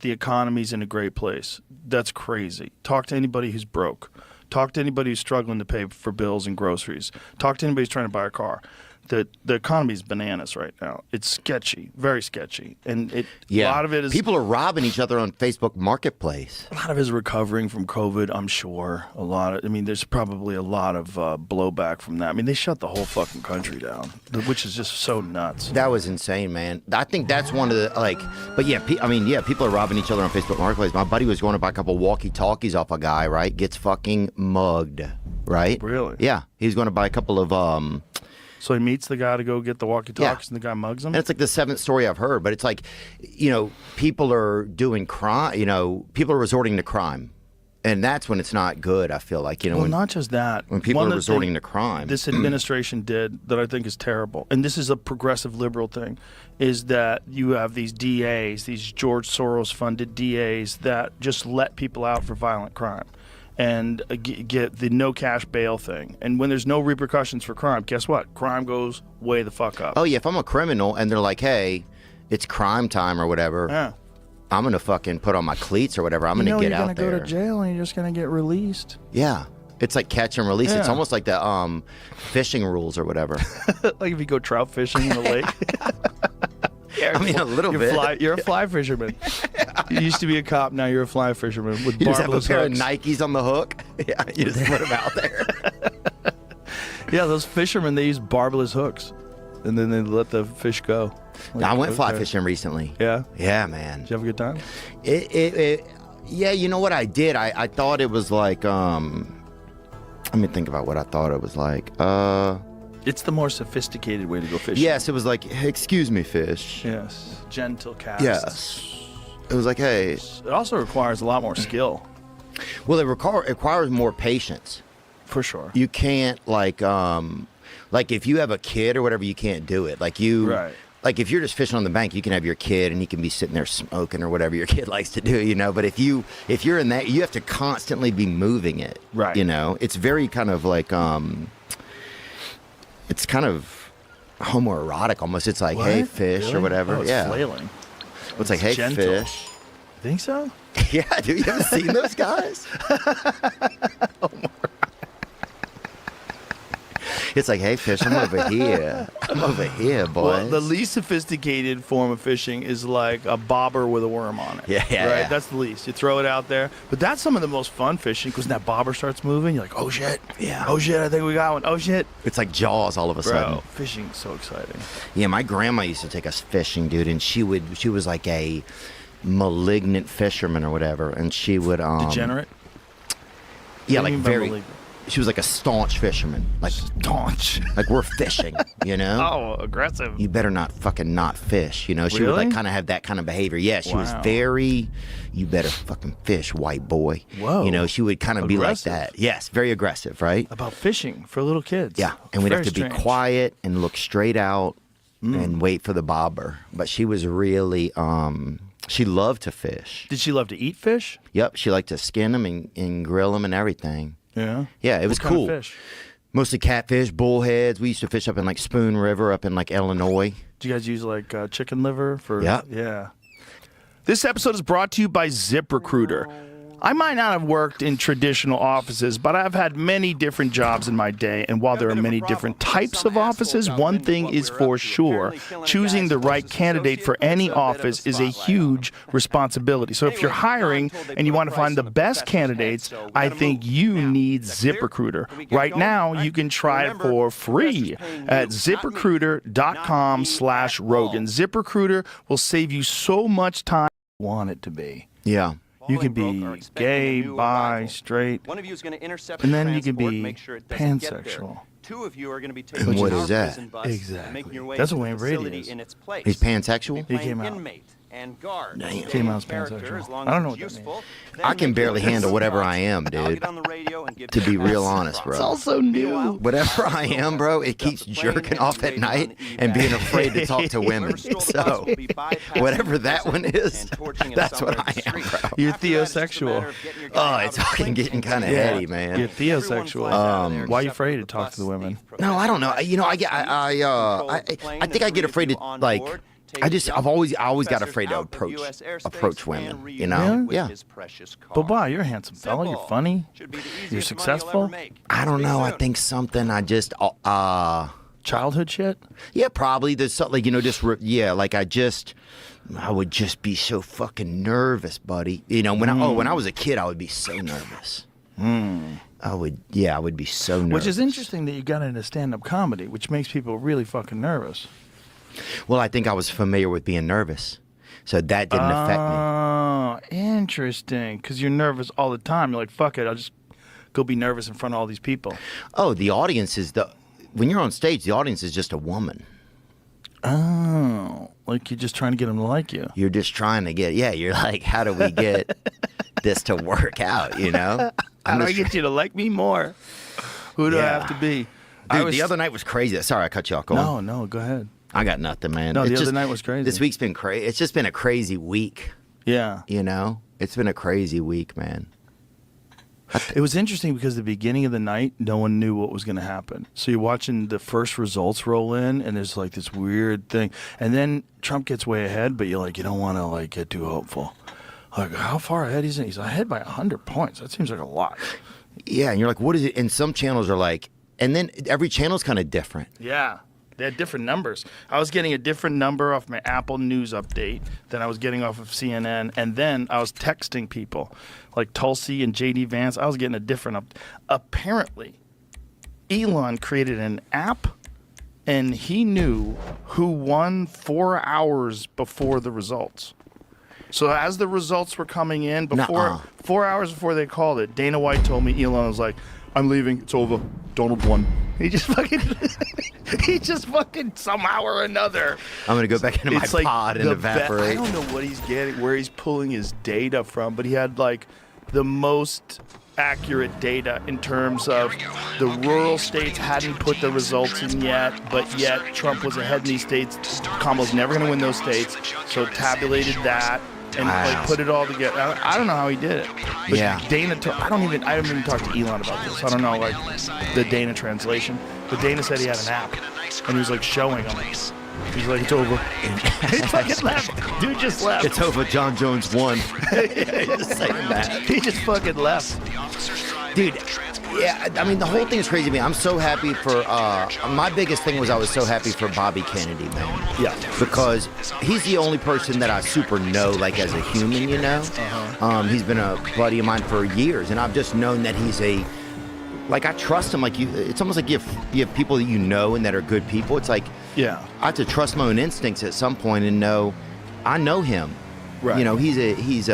the economy's in a great place. That's crazy. Talk to anybody who's broke. Talk to anybody who's struggling to pay for bills and groceries. Talk to anybody who's trying to buy a car. The economy's bananas right now. It's sketchy, very sketchy, and a lot of it is people are robbing each other on Facebook Marketplace. A lot of it is recovering from COVID, I'm sure. There's probably a lot of blowback from that. I mean, they shut the whole fucking country down, which is just so nuts. That was insane, man. I think that's one of the people are robbing each other on Facebook Marketplace. My buddy was going to buy a couple walkie-talkies off a guy, right? Gets fucking mugged, right? Really? Yeah, he's going to buy a couple of So he meets the guy to go get the walkie-talkies, and the guy mugs him? And it's like the seventh story I've heard, but it's like, people are doing crime, people are resorting to crime. And that's when it's not good, I feel like. Not just that. When people are resorting to crime. This administration did that I think is terrible, and this is a progressive liberal thing, is that you have these DAs, these George Soros-funded DAs that just let people out for violent crime. And get the no cash bail thing. And when there's no repercussions for crime, guess what? Crime goes way the fuck up. Oh, yeah. If I'm a criminal and they're like, hey, it's crime time or whatever, I'm going to fucking put on my cleats or whatever. I'm going to get out there. You're going to go to jail and you're just going to get released. Yeah. It's like catch and release. Yeah. It's almost like the fishing rules or whatever. Like if you go trout fishing in the lake. A little bit. You're a fly fisherman. You used to be a cop, now you're a fly fisherman with you just have a pair hooks. of Nikes on the hook. Yeah, you just put them out there. Yeah, those fishermen, they use barbless hooks, and then they let the fish go. I went fly fishing recently. Yeah? Yeah, man. Did you have a good time? Yeah, you know what I did? I thought it was like, let me think about what I thought it was like. It's the more sophisticated way to go fishing. Yes, it was like, hey, excuse me, fish. Yes, gentle casts. Yes. It was like, hey. It also requires a lot more skill. Well, it requires more patience. For sure. You can't, like if you have a kid or whatever, you can't do it. Like Like if you're just fishing on the bank, you can have your kid and he can be sitting there smoking or whatever your kid likes to do, But if you're in that, you have to constantly be moving it. Right. It's very kind of like, it's kind of homoerotic almost. It's like, hey, fish, really? or whatever. It's flailing. It's like, hey, gentle. fish. Think so? Yeah, dude. You haven't seen those guys? It's like, hey, fish, I'm over here. I'm over here, boys. Well, the least sophisticated form of fishing is like a bobber with a worm on it. Yeah. Right? Yeah. That's the least. You throw it out there. But that's some of the most fun fishing because when that bobber starts moving, you're like, oh, shit. Yeah. Oh, shit, I think we got one. Oh, shit. It's like Jaws all of a sudden. Bro, fishing's so exciting. Yeah, my grandma used to take us fishing, dude, and she was like a malignant fisherman or whatever, and she would Degenerate? Yeah, like very. She was like a staunch fisherman. Like staunch. Like we're fishing, Oh, aggressive. You better not fucking not fish, She would like kind of have that kind of behavior. Yeah, she was very, you better fucking fish, white boy. Whoa. She would kind of be like that. Yes, very aggressive, right? About fishing for little kids. Yeah, and we'd have to strange. be quiet and look straight out and wait for the bobber. But she was really, she loved to fish. Did she love to eat fish? Yep, she liked to skin them and grill them and everything. Yeah? Yeah, it was What cool. kind of fish? Mostly catfish, bullheads. We used to fish up in like Spoon River up in like Illinois. Do you guys use like chicken liver for? Yeah. This episode is brought to you by ZipRecruiter. I might not have worked in traditional offices, but I've had many different jobs in my day, and while there are many different types of offices, one thing is for sure. Choosing the right candidate for any office is a huge responsibility. So if you're hiring and you want to find the best candidates, I think you need ZipRecruiter. Right now, you can try it for free at ZipRecruiter.com/Rogan. ZipRecruiter will save you so much time you want it to be. Yeah. You can be gay, bi, straight, and then you can be pansexual. Two of you are going to be taken And to what our is that? prison bus Exactly. and make your way That's to what the Wayne Brady facility is. in its place. He's pansexual? He came out. Inmate and guard. Damn. Came out as Character, pansexual. as long I don't as know it's what that useful, means. then I can make barely your handle list whatever of I am, thoughts. I'll dude. get on the radio and give To you be the real best honest, bro. It's all so new. Meanwhile, Whatever I am, bro, it keeps jerking off at night and being afraid to talk to women. So, whatever that one is, that's what I am, bro. You're theosexual. Oh, it's fucking getting kind of heady, man. You're theosexual. Why are you afraid to talk to the women? No, I don't know. I think I get afraid to like I've always got afraid to approach women, you know? Really? Yeah. But wow, you're a handsome fella. You're funny. You're successful. I don't know. I think something I just Childhood shit? yeah, probably there's something like, you know, I would just be so fucking nervous, buddy. You know, when I was a kid, I would be so nervous. I would be so nervous. Which is interesting that you got into stand-up comedy, which makes people really fucking nervous. Well, I think I was familiar with being nervous, so that didn't affect me. Oh, interesting. Because you're nervous all the time. You're like, fuck it, I'll just go be nervous in front of all these people. Oh, the audience is when you're on stage, the audience is just a woman. Oh, like you're just trying to get them to like you. You're just trying to you're like, how do we get this to work out, you know? How do I get you to like me more? Who do I have to be? Dude, the other night was crazy. Sorry, I cut you off. Go on. No, go ahead. I got nothing, man. No, the other night was crazy. This week's been crazy. It's just been a crazy week. Yeah. You know? It's been a crazy week, man. It was interesting because the beginning of the night, no one knew what was going to happen. So you're watching the first results roll in, and there's like this weird thing. And then Trump gets way ahead, but you're like, you don't want to like get too hopeful. Like, how far ahead is he? He's ahead by 100 points. That seems like a lot. Yeah, and you're like, what is it? And some channels are like, and then every channel's kind of different. Yeah. They had different numbers. I was getting a different number off my Apple News update than I was getting off of CNN. And then I was texting people like Tulsi and J.D. Vance. I was getting a different Apparently, Elon created an app, and he knew who won 4 hours before the results. So as the results were coming in, 4 hours before they called it, Dana White told me, Elon was like, I'm leaving. It's over. Donald won. He just fucking somehow or another. I'm gonna go back into my pod and evaporate. I don't know what he's getting, where he's pulling his data from, but he had like the most accurate data in terms of the rural states hadn't put the results in yet, but yet Trump was ahead in these states. Kamala's never gonna win those states, so tabulated that. And like put it all together. I don't know how he did it. But Dana, I haven't even talked to Elon about this. I don't know like the Dana translation. But Dana said he had an app, and he was like showing him. He's like, it's over. He fucking left. Dude just left. It's over. John Jones won. Just saying that. He just fucking left. Dude. Yeah, I mean, the whole thing is crazy to me. I'm so happy for, my biggest thing was I was so happy for Bobby Kennedy, man. Yeah. Because he's the only person that I super know, like, as a human, you know? He's been a buddy of mine for years, and I've just known that he's I trust him. Like, it's almost like you have people that you know and that are good people. It's like, I have to trust my own instincts at some point and know, I know him. Right. You know, he's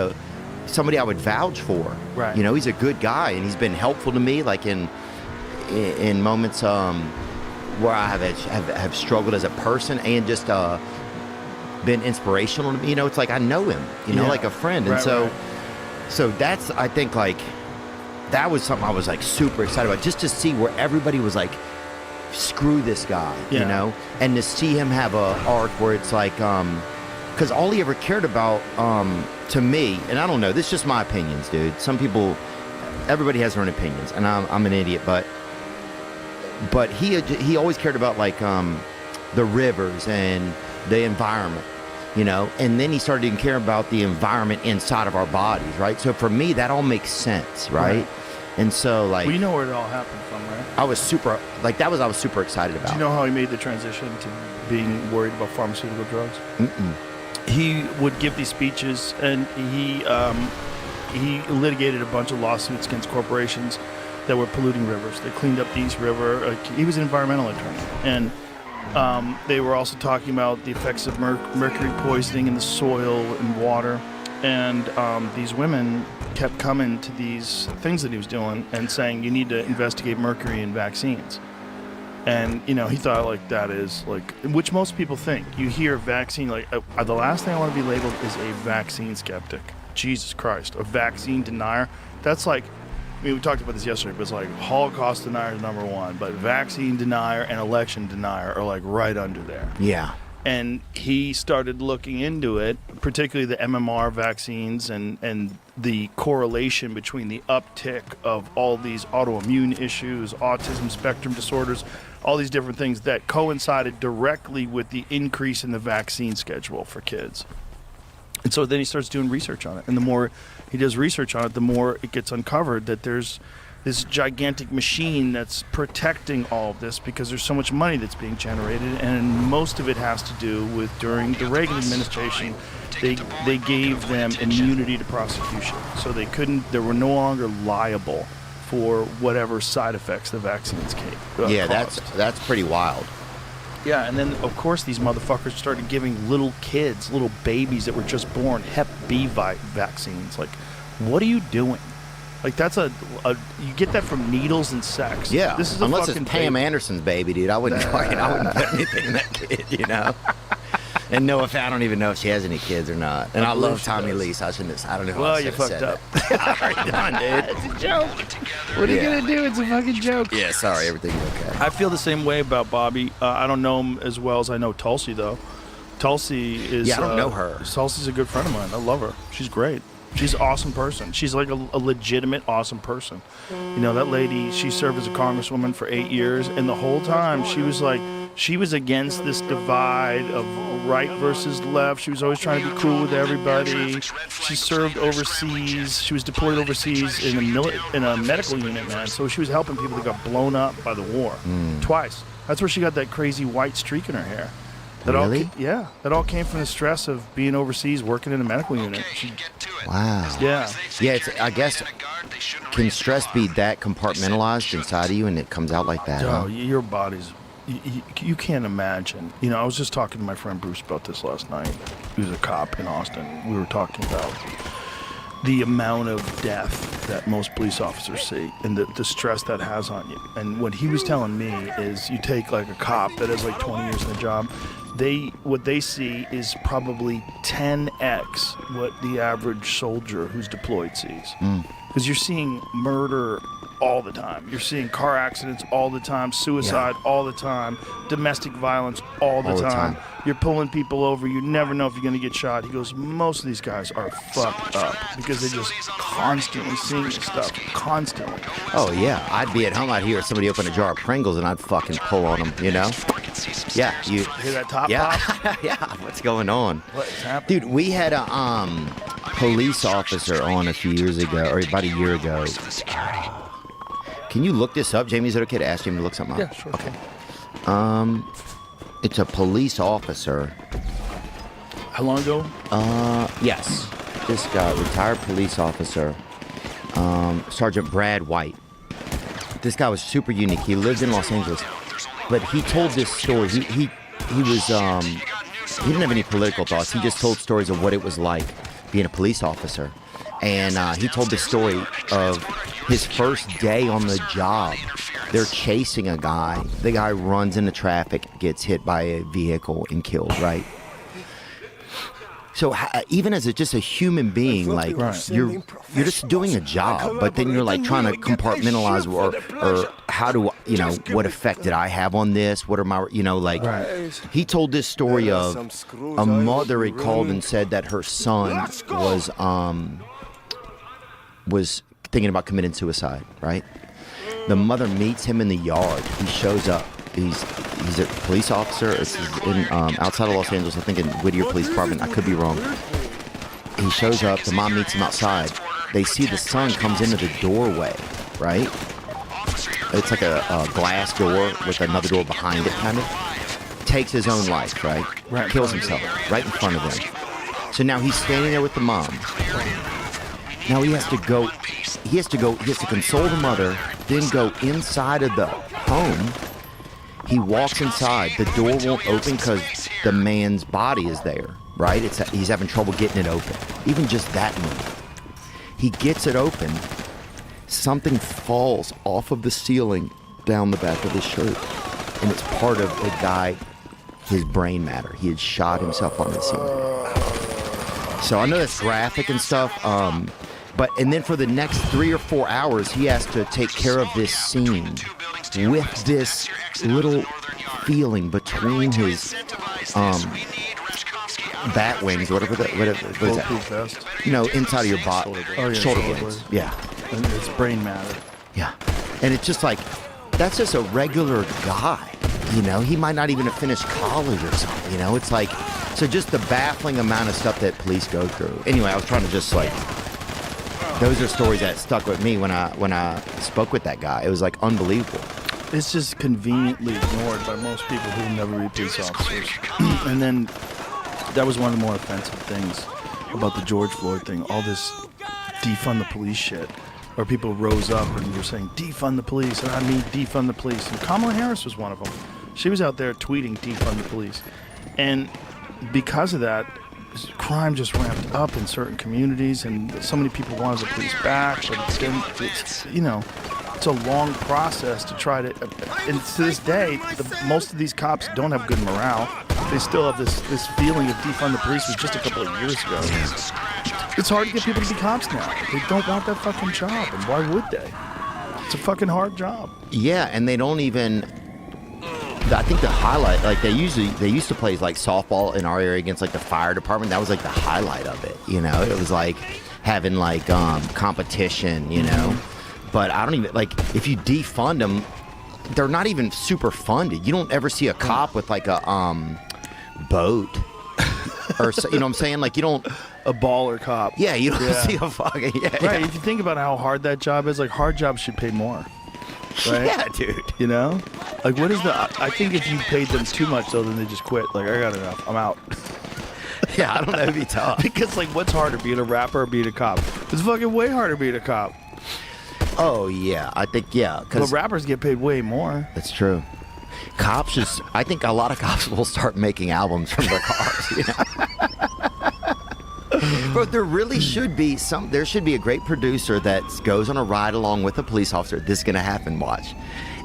somebody I would vouch for. Right. You know, he's a good guy, and he's been helpful to me, like in moments where I have struggled as a person, and just been inspirational to me. You know, it's like I know him, you know, like a friend. And so that's, I think, like, that was something I was like super excited about, just to see where everybody was like, screw this guy, you know, and to see him have a arc where it's like, because all he ever cared about, to me, and I don't know, this is just my opinions, dude. Some people, everybody has their own opinions, and I'm an idiot, but he always cared about like the rivers and the environment, you know, and then he started to care about the environment inside of our bodies, right? So for me, that all makes sense, right? And so, like, well, you know where it all happened from, right? I was super excited about. Do you know how he made the transition to being worried about pharmaceutical drugs? Mm-mm. He would give these speeches, and he litigated a bunch of lawsuits against corporations that were polluting rivers. They cleaned up the East River. He was an environmental attorney, and they were also talking about the effects of mercury poisoning in the soil and water. And these women kept coming to these things that he was doing and saying, you need to investigate mercury in vaccines. And, you know, he thought, like, that is, like, which most people think. You hear vaccine, like, the last thing I want to be labeled is a vaccine skeptic. Jesus Christ. A vaccine denier. That's like, I mean, we talked about this yesterday, but it's like Holocaust denier is number one, but vaccine denier and election denier are, like, right under there. Yeah. And he started looking into it, particularly the MMR vaccines and the correlation between the uptick of all these autoimmune issues, autism spectrum disorders, all these different things that coincided directly with the increase in the vaccine schedule for kids. And so then he starts doing research on it. And the more he does research on it, the more it gets uncovered that there's this gigantic machine that's protecting all of this because there's so much money that's being generated, and most of it has to do with during the Reagan administration, they gave them immunity to prosecution, so they were no longer liable for whatever side effects the vaccines caused. Yeah, that's pretty wild. Yeah, and then of course these motherfuckers started giving little kids, little babies that were just born, Hep B vaccines. Like, what are you doing? Like, that's you get that from needles and sex. Yeah, this is unless fucking it's Pam baby. Anderson's baby, dude. I wouldn't put anything in that kid, you know. And no, I don't even know if she has any kids or not. And I love Tommy Lee, so I don't know. Well, you fucked up. I already done, dude. It's a joke. What are you gonna do? It's a fucking joke. Yeah, sorry, everything's okay. I feel the same way about Bobby. I don't know him as well as I know Tulsi, though. Tulsi is. Yeah, I don't know her. Tulsi's a good friend of mine. I love her. She's great. She's an awesome person. She's like a legitimate awesome person. You know, that lady, she served as a congresswoman for 8 years, and the whole time she was against this divide of right versus left. She was always trying to be cool with everybody. She served overseas. She was deployed overseas in a medical unit, man. So she was helping people that got blown up by the war twice. That's where she got that crazy white streak in her hair. Really? That all came from the stress of being overseas, working in a medical unit. Wow. Yeah. Yeah, I guess, can stress be that compartmentalized inside of you and it comes out like that? Oh, Huh? your body's... You can't imagine. You know, I was just talking to my friend Bruce about this last night. He was a cop in Austin. We were talking about the amount of death that most police officers see and the stress that has on you. And what he was telling me is you take like a cop that has like 20 years in the job, what they see is probably 10x what the average soldier who's deployed sees. Because you're seeing murder all the time. You're seeing car accidents all the time, suicide all the time, domestic violence all the time. You're pulling people over. You never know if you're going to get shot. He goes, most of these guys are fucked up because they're just constantly seeing this stuff. Constantly. Oh, yeah. I'd be at home. I'd hear somebody open a jar of Pringles and I'd fucking pull on them, you know? Yeah. You hear that top pop? Yeah. What's going on? What is happening? Dude, we had a police officer on a few years ago, or about a year ago. Can you look this up, Jamie? Is it okay to ask Jamie to look something up? Yeah, sure. Okay. It's a police officer. How long ago? Yes. This guy, retired police officer, Sergeant Brad White. This guy was super unique. He lived in Los Angeles, but he told this story. He was he didn't have any political thoughts. He just told stories of what it was like being a police officer. And he told the story of his first day on the job. They're chasing a guy. The guy runs into traffic, gets hit by a vehicle and killed, right? So even as just a human being, like, you're just doing a job, but then you're like trying to compartmentalize or how do, you know, what effect did I have on this? What are my, you know, like, he told this story of a mother had called and said that her son was thinking about committing suicide, right? The mother meets him in the yard. He shows up. He's a police officer. It's in outside of Los Angeles, I think in Whittier Police Department. I could be wrong. He shows up. The mom meets him outside. They see the son comes into the doorway, right? It's like a glass door with another door behind it, kind of. Takes his own life, right? Kills himself right in front of them. So now he's standing there with the mom. Now he has to console the mother, then go inside of the home. He walks inside. The door won't open because the man's body is there, right? He's having trouble getting it open. Even just that moment. He gets it open. Something falls off of the ceiling down the back of his shirt. And it's part of the guy, his brain matter. He had shot himself on the ceiling. So I know that's graphic and stuff. And then for the next 3 or 4 hours, he has to take care of this scene with this little feeling between his bat wings, whatever what is that? Vest. You know, inside of your body, shoulder blades. blades. Yeah, And it's brain matter. yeah. And it's just like, that's just a regular guy. You know, he might not even have finished college or something. You know, it's like, so just the baffling amount of stuff that police go through. Anyway, I was trying to just like, those are stories that stuck with me when I spoke with that guy. It was like unbelievable. It's just conveniently ignored by most people who never be police officers. And then that was one of the more offensive things about the George Floyd thing. All this defund the police shit. Where people rose up and were saying, defund the police, and I mean defund the police. And Kamala Harris was one of them. She was out there tweeting, defund the police. And because of that, crime just ramped up in certain communities, and so many people wanted the police back, but it's you know, it's a long process to try to, and to this day, most of these cops don't have good morale. They still have this feeling of defund the police was just a couple of years ago. It's hard to get people to be cops now. They don't want that fucking job, and why would they? It's a fucking hard job. Yeah, and they don't even. I think the highlight, like they used to play like softball in our area against like the fire department. That was like the highlight of it. You know, it was like having like competition. You know, but I don't even like if you defund them, they're not even super funded. You don't ever see a cop with like a boat. Or, you know what I'm saying? Like, you don't... A baller cop. Yeah, you don't see a fucking... Yeah, right, if you think about how hard that job is, like, hard jobs should pay more. Right? Yeah, dude. You know? Like, what is the... I think if you paid them too much, though, then they just quit. Like, I got enough. I'm out. Yeah, I don't know. It'd be tough. Because, like, what's harder, being a rapper or being a cop? It's fucking way harder being a cop. Oh, yeah. I think, yeah. But rappers get paid way more. That's true. Cops just... I think a lot of cops will start making albums from their cars, you know? But there really should be there should be a great producer that goes on a ride along with a police officer. This is going to happen, watch.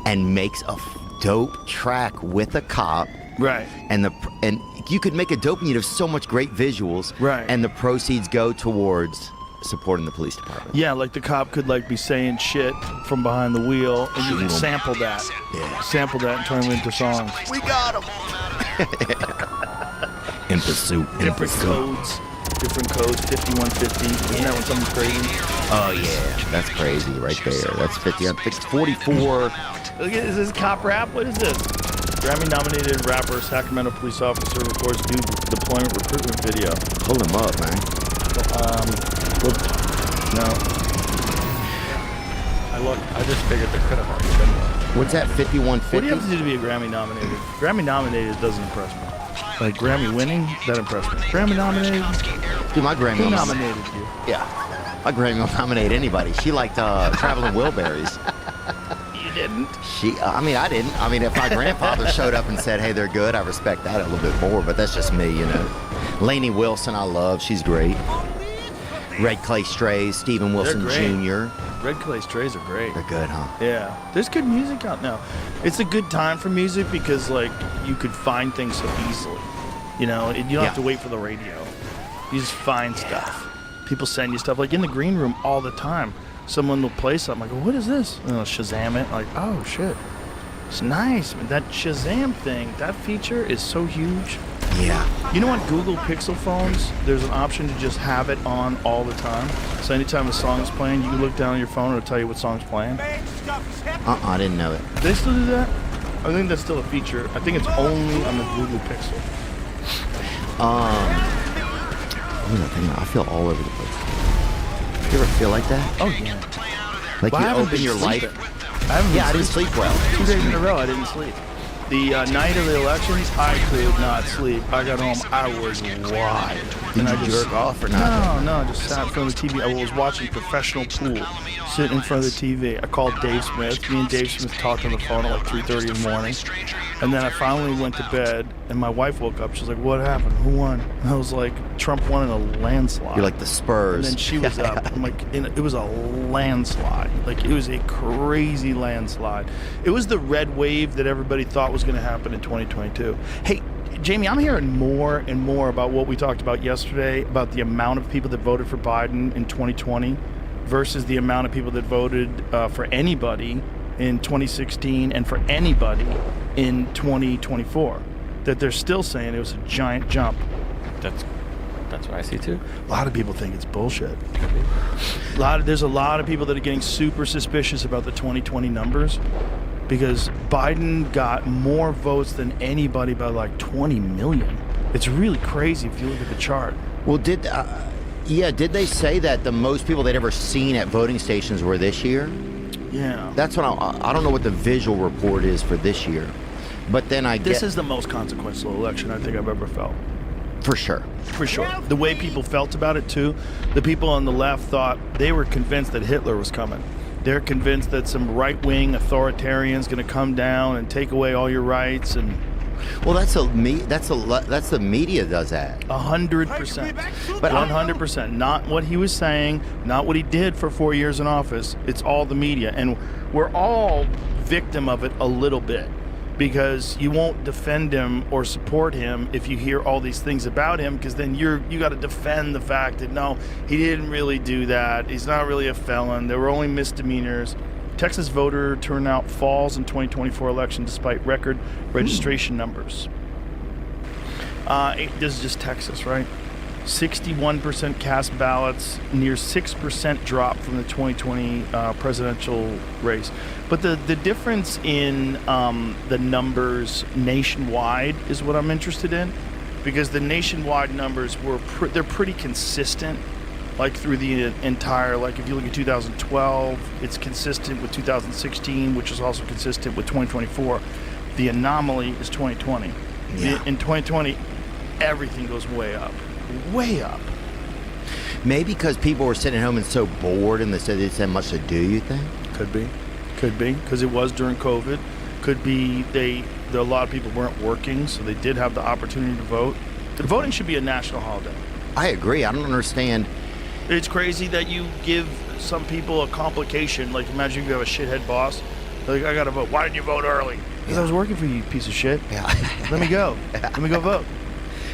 And makes a dope track with a cop. Right. And you could make a dope and you'd have so much great visuals. Right. And the proceeds go towards supporting the police department. Yeah, like the cop could like be saying shit from behind the wheel, and you can sample that. Yeah. Sample that and turn them into songs. We got him. In pursuit. Different codes. 5150. Isn't that when something's crazy? Oh yeah, that's crazy right there. That's 50. It's 44. Look at is this cop rap? What is this? Grammy-nominated rapper, Sacramento police officer records new deployment recruitment video. Pull him up, man. No. I just figured there could have already been one. What's that? 5150. What do you have to do to be a Grammy-nominated? Grammy-nominated doesn't impress me. Like Grammy-winning, that impressed me. Grammy-nominated. Dude, my Grammy. Who nominated you? Yeah, my Grammy will nominate anybody. She liked Traveling Wilburys. You didn't. I didn't. I mean, if my grandfather showed up and said, hey, they're good, I respect that a little bit more, but that's just me, you know. Lainey Wilson, I love. She's great. Red Clay Strays, Stephen Wilson Jr. Red Clay Strays are great. They're good, huh? Yeah. There's good music out now. It's a good time for music because, like, you could find things so easily. You know, you don't have to wait for the radio. You just find stuff. People send you stuff. Like, in the green room all the time, someone will play something. I go, what is this? And I'll Shazam it. Like, oh, shit. It's nice. That Shazam thing, that feature is so huge. Yeah. You know, on Google Pixel phones, there's an option to just have it on all the time. So anytime a song is playing, you can look down on your phone and it'll tell you what song's playing. I didn't know it. Do they still do that? I think that's still a feature. I think it's only on the Google Pixel. I feel all over the place. You ever feel like that? Oh, yeah. Like Well, I you haven't open been your life. sleeping. I didn't sleep well. 2 days in a row, I didn't sleep. The night of the elections, I could not sleep. I got home, I was wide. Did you jerk off or not? No, just sat in front of the TV. I was watching professional pool, sitting in front of the TV. I called Dave Smith. Me and Dave Smith talked on the phone at like 3:30 in the morning. And then I finally went to bed, and my wife woke up. She's like, what happened? Who won? And I was like, Trump won in a landslide. You're like the Spurs. And then she was up. I'm like, it was a landslide. Like, it was a crazy landslide. It was the red wave that everybody thought was going to happen in 2022. Hey, Jamie, I'm hearing more and more about what we talked about yesterday, about the amount of people that voted for Biden in 2020 versus the amount of people that voted for anybody in 2016 and for anybody in 2024. That they're still saying it was a giant jump. That's what I see too. A lot of people think it's bullshit. There's a lot of people that are getting super suspicious about the 2020 numbers because Biden got more votes than anybody by like 20 million. It's really crazy if you look at the chart. Well, did they say that the most people they'd ever seen at voting stations were this year? Yeah. That's what I don't know what the visual report is for this year. But then This is the most consequential election I think I've ever felt. For sure. For sure. The way people felt about it, too. The people on the left thought they were convinced that Hitler was coming. They're convinced that some right-wing authoritarian's going to come down and take away all your rights. And well, that's the media does that. 100%. But 100%. Not what he was saying, not what he did for 4 years in office. It's all the media. And we're all victim of it a little bit. Because you won't defend him or support him if you hear all these things about him, because then you got to defend the fact that no, he didn't really do that. He's not really a felon. There were only misdemeanors. Texas voter turnout falls in 2024 election despite record registration numbers. This is just Texas, right? 61% cast ballots, near 6% drop from the 2020 presidential race. But the difference in the numbers nationwide is what I'm interested in, because the nationwide numbers they're pretty consistent, like through the entire, like if you look at 2012, it's consistent with 2016, which is also consistent with 2024. The anomaly is 2020. Yeah. In 2020, everything goes way up. Way up. Maybe because people were sitting at home and so bored and they said they didn't have much to do, you think? Could be, because it was during COVID. Could be a lot of people weren't working, so they did have the opportunity to vote. Voting should be a national holiday. I agree. I don't understand. It's crazy that you give some people a complication. Like, imagine if you have a shithead boss. Like, I gotta vote. Why didn't you vote early? Because I was working for you, you piece of shit. Yeah. Let me go. Let me go vote.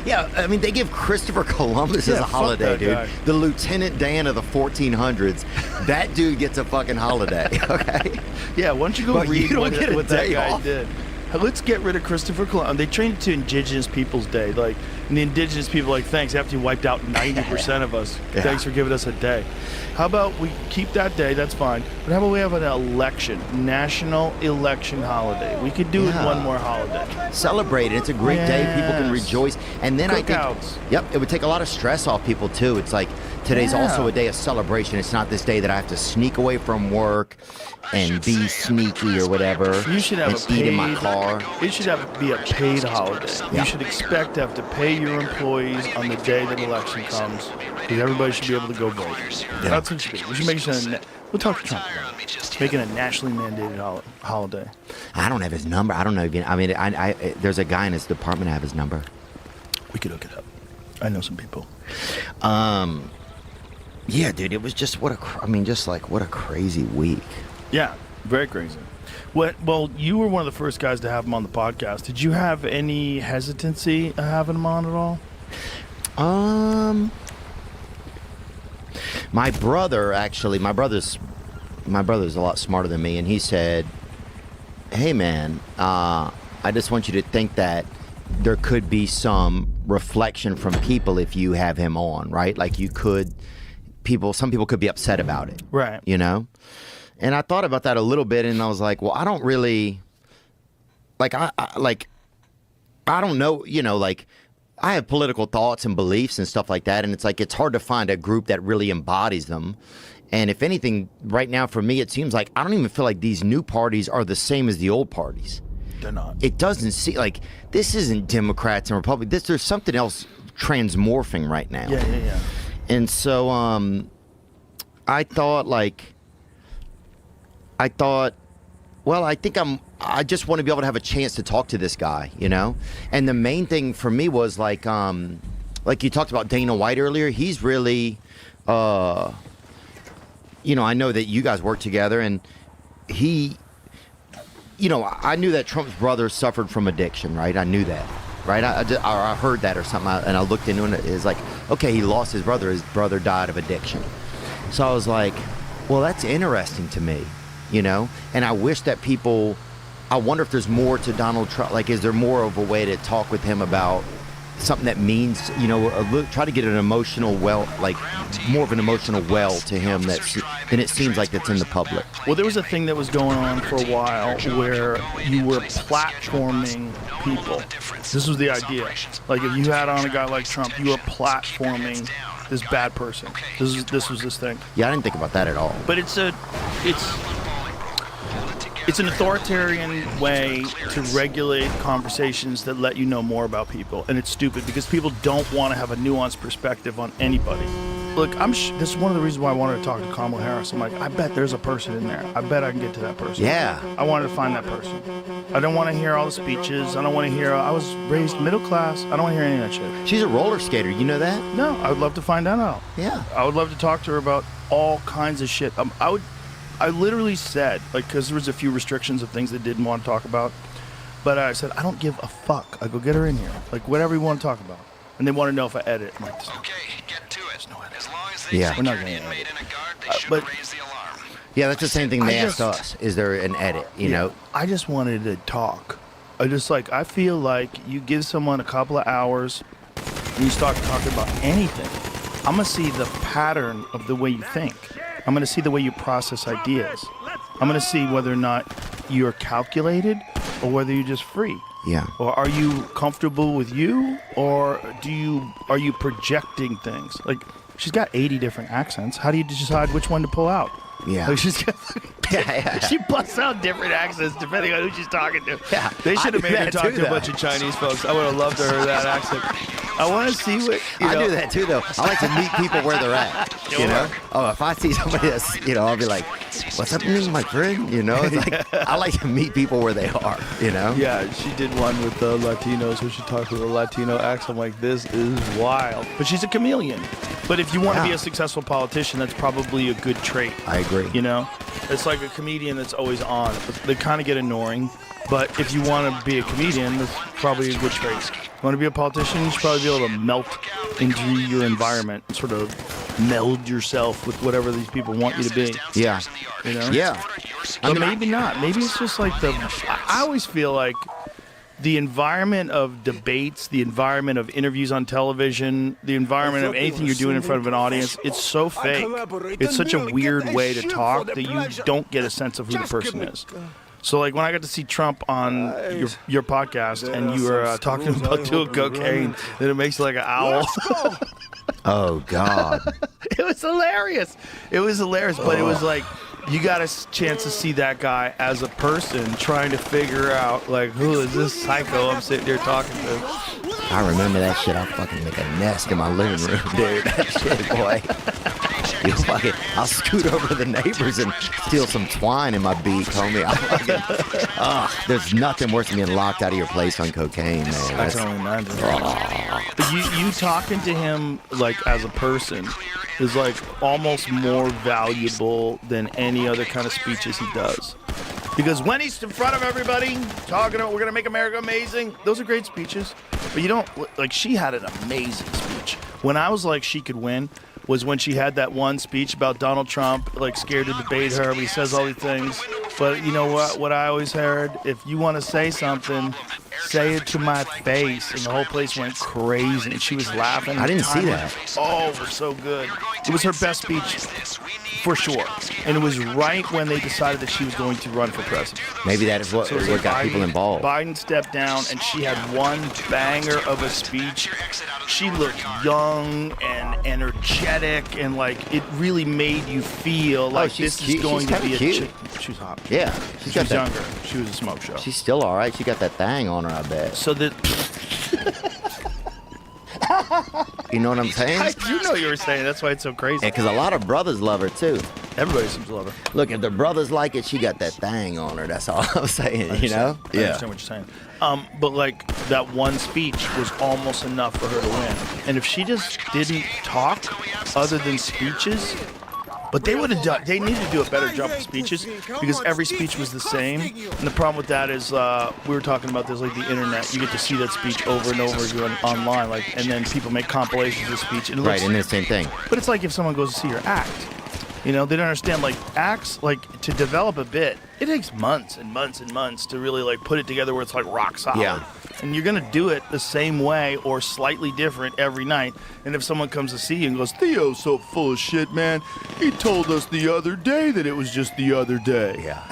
Yeah, I mean, they give Christopher Columbus as a fuck holiday, that dude. guy. The Lieutenant Dan of the 1400s. That dude gets a fucking holiday, okay? Yeah, why don't you go But read you don't get a what that day guy off. did? Let's get rid of Christopher Columbus. They changed it to Indigenous Peoples Day. Like, and the Indigenous people are like, thanks, after you wiped out 90% of us. Yeah. Thanks for giving us a day. How about we keep that day? That's fine. But how about we have an election, national election holiday? We could do it one more holiday. Celebrate it. It's a great day. People can Yes. rejoice. And then I Cookouts. think, yep, it would take a lot of stress off people, too. It's like, today's Yeah. also a day of celebration. It's not this day that I have to sneak away from work and be sneaky or whatever. You should have and eat in my car. It should be a paid holiday. Yeah. You should expect to have to pay your employees on the day that election comes, because everybody should be able to go vote. That's what it should be. We should make it we'll talk to Trump about it. Making a nationally mandated holiday. I don't have his number. I don't know. I mean, I there's a guy in his department I have his number. We could hook it up. I know some people. Yeah, dude, it was just what a crazy week. Yeah, very crazy. Well, you were one of the first guys to have him on the podcast. Did you have any hesitancy having him on at all? My brother's a lot smarter than me, and he said, "Hey, man, I just want you to think that there could be some reflection from people if you have him on, right? Like some people could be upset about it, Right. you know." And I thought about that a little bit, and I was like, well, I don't really, I don't know, like, I have political thoughts and beliefs and stuff like that, and it's like, it's hard to find a group that really embodies them. And if anything, right now for me, it seems like I don't even feel like these new parties are the same as the old parties. They're not. It doesn't seem like, this isn't Democrats and Republicans. There's something else transmorphing right now. Yeah. And so I thought, well, I just want to be able to have a chance to talk to this guy, And the main thing for me was like you talked about Dana White earlier. He's really, I know that you guys work together, and he, I knew that Trump's brother suffered from addiction, right? I knew that, right? I heard that or something, and I looked into it. It's like, okay, he lost his brother. His brother died of addiction. So I was like, well, that's interesting to me. you know? And I wish that people, I wonder if there's more to Donald Trump. Like, is there more of a way to talk with him about something that means, you know, try to get an emotional well, like more of an emotional well to him than it seems like that's in the public. Well, there was a thing that was going on for a while where you were platforming people. This was the idea. Like, if you had on a guy like Trump, you were platforming this bad person. This was this thing. Yeah, I didn't think about that at all. But it's an authoritarian way to regulate conversations that let you know more about people, and it's stupid because people don't want to have a nuanced perspective on anybody. Look, this is one of the reasons why I wanted to talk to Kamala Harris. I'm like, I bet there's a person in there. I bet I can get to that person. Yeah. I wanted to find that person. I don't want to hear all the speeches. I don't want to hear. I was raised middle class. I don't want to hear any of that shit. She's a roller skater. You know that? No, I would love to find that out. Yeah. I would love to talk to her about all kinds of shit. I literally said, like, because there was a few restrictions of things they didn't want to talk about, but I said, I don't give a fuck. I go, get her in here. Like, whatever you want to talk about. And they want to know if I edit. I'm like, Okay, get to it. no edit. As long as they Yeah. We're not secured gonna the inmate edit. in a guard, they should but- raise the alarm. Yeah, that's the same thing they I asked us. Is there an edit, you know? I just wanted to talk. I feel like you give someone a couple of hours and you start talking about anything. I'm going to see the pattern of the way you think. I'm going to see the way you process ideas. I'm going to see whether or not you're calculated or whether you're just free. Yeah. Or are you comfortable with you, or are you projecting things? Like, she's got 80 different accents. How do you decide which one to pull out? Yeah. Like, she's got, Yeah. she busts out different accents depending on who she's talking to. Yeah. They should I have do made her that talk too, to a though. bunch of Chinese folks. I would have loved to hear that accent. I want to see what, I do that too, though. I like to meet people where they're at. You know? Oh, if I see somebody that's, you know, I'll be like, what's happening, my friend? You know? It's like, I like to meet people where they are, you know? Yeah, she did one with the Latinos where she talked with a Latino accent. I'm like, this is wild. But she's a chameleon. But if you want to be Yeah. a successful politician, that's probably a good trait. I agree. You know? It's like a comedian that's always on. They kind of get annoying. But if you want to be a comedian, that's probably a good trait. You want to be a politician, you should probably be able to melt into your environment and sort of meld yourself with whatever these people want you to be. Yeah. You know? Yeah. But maybe not. Maybe it's just like I always feel like the environment of debates, the environment of interviews on television, the environment of anything you're doing in front of an audience, it's so fake. It's such a weird way to talk that you don't get a sense of who the person is. So, like, when I got to see Trump on your podcast and you were talking about doing cocaine, then it makes you like an owl. Oh, God. It was hilarious. It was hilarious, but it was like you got a chance to see that guy as a person trying to figure out, like, who is this psycho I'm sitting here talking to? I remember that shit. I'll fucking make a nest in my living room, dude. That shit, boy. You fucking, I'll scoot over to the neighbors and steal some twine in my beak, homie. There's nothing worse than being locked out of your place on cocaine, man. I can only imagine. But you talking to him, like, as a person is, like, almost more valuable than any other kind of speeches he does. Because when he's in front of everybody, talking about we're going to make America amazing, those are great speeches. But you don't, like, she had an amazing speech. When I was like, she could win, was when she had that one speech about Donald Trump, like, scared to debate her, but he says all these things. But you know what I always heard? If you want to say something, say it to my face. And the whole place went crazy, and she was laughing. I didn't see that. Oh, it was so good. It was her best speech, for sure. And it was right when they decided that she was going to run for president. Maybe that is what got people involved. Biden stepped down, and she had one banger of a speech. She looked young and energetic, and, like, it really made you feel like she's this cute. is going She's to be a kinda chick. She's hot. Yeah. She got was that. younger. She was a smoke show. She's still all right. She got that thing on her, I bet. So that You know what I'm saying? I do know what you were saying. That's why it's so crazy. Because a lot of brothers love her, too. Everybody seems to love her. Look, if the brothers like it, she got that thing on her. That's all I'm saying, you know? I understand what you're saying. But, like, that one speech was almost enough for her to win. And if she just didn't talk other than speeches, but they would have done, they needed to do a better job of speeches because every speech was the same. And the problem with that is, we were talking about this, like the internet. You get to see that speech over and over again online, like, and then people make compilations of speech. And it looks, Right, and the same thing. but it's like if someone goes to see your act. You know, they don't understand, like, acts, like, to develop a bit, it takes months and months and months to really, like, put it together where it's, like, rock solid. Yeah. And you're going to do it the same way or slightly different every night. And if someone comes to see you and goes, Theo's so full of shit, man. He told us the other day that it was just the other day. Yeah.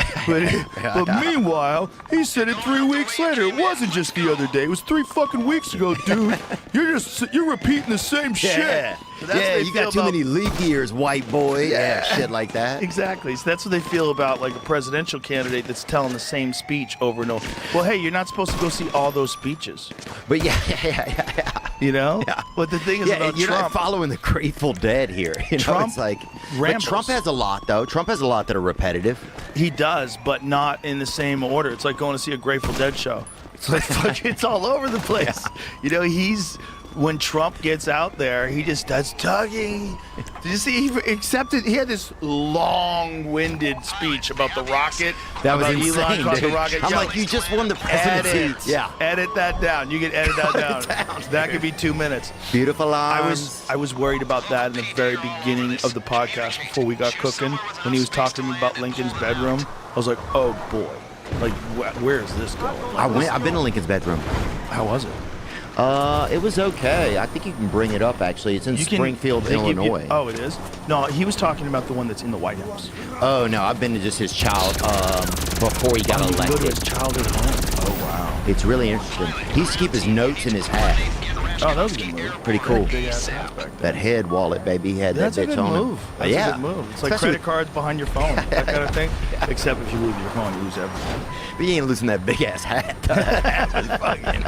But meanwhile, he said it 3 weeks later. It wasn't just the other day. It was 3 fucking weeks ago, dude. You're repeating the same shit. Yeah, So that's what they you got feel too about- many leap years, white boy. Yeah, shit like that. Exactly. So that's what they feel about, like, a presidential candidate that's telling the same speech over and over. Well, hey, you're not supposed to go see all those speeches. But yeah. You know? Yeah. But the thing is about you're Trump. not following the Grateful Dead here. You know, Trump it's like, rambles. but Trump has a lot though. Trump has a lot that are repetitive. He does, but not in the same order. It's like going to see a Grateful Dead show. It's like fuck, it's all over the place. You know, when Trump gets out there, he just starts talking. Did you see? He accepted. He had this long-winded speech about the rocket. That was about insane, Elon caught dude. the rocket. I'm Yo, like, you just won the presidency. edit. Edit that down. You can edit that down. That could be 2 minutes. Beautiful arms. I was worried about that in the very beginning of the podcast before we got cooking. When he was talking to me about Lincoln's bedroom, I was like, oh boy, like where is this going? I've been to Lincoln's bedroom. How was it? It was okay. I think you can bring it up. Actually, it's in Springfield, Illinois. Oh, it is. No, he was talking about the one that's in the White House. Oh no, I've been to just his child before he got You go to elected. his childhood home. Oh wow. It's really interesting. He used to keep his notes in his hat. Oh, that was a good move. Pretty cool. Big ass hat back there. That head wallet, baby. He had That's that a bitch good on move. him. That's Yeah. a good move. It's like Especially credit cards behind your phone, that kind of thing. Except if you lose your phone, you lose everything. But you ain't losing that big ass hat. That was fucking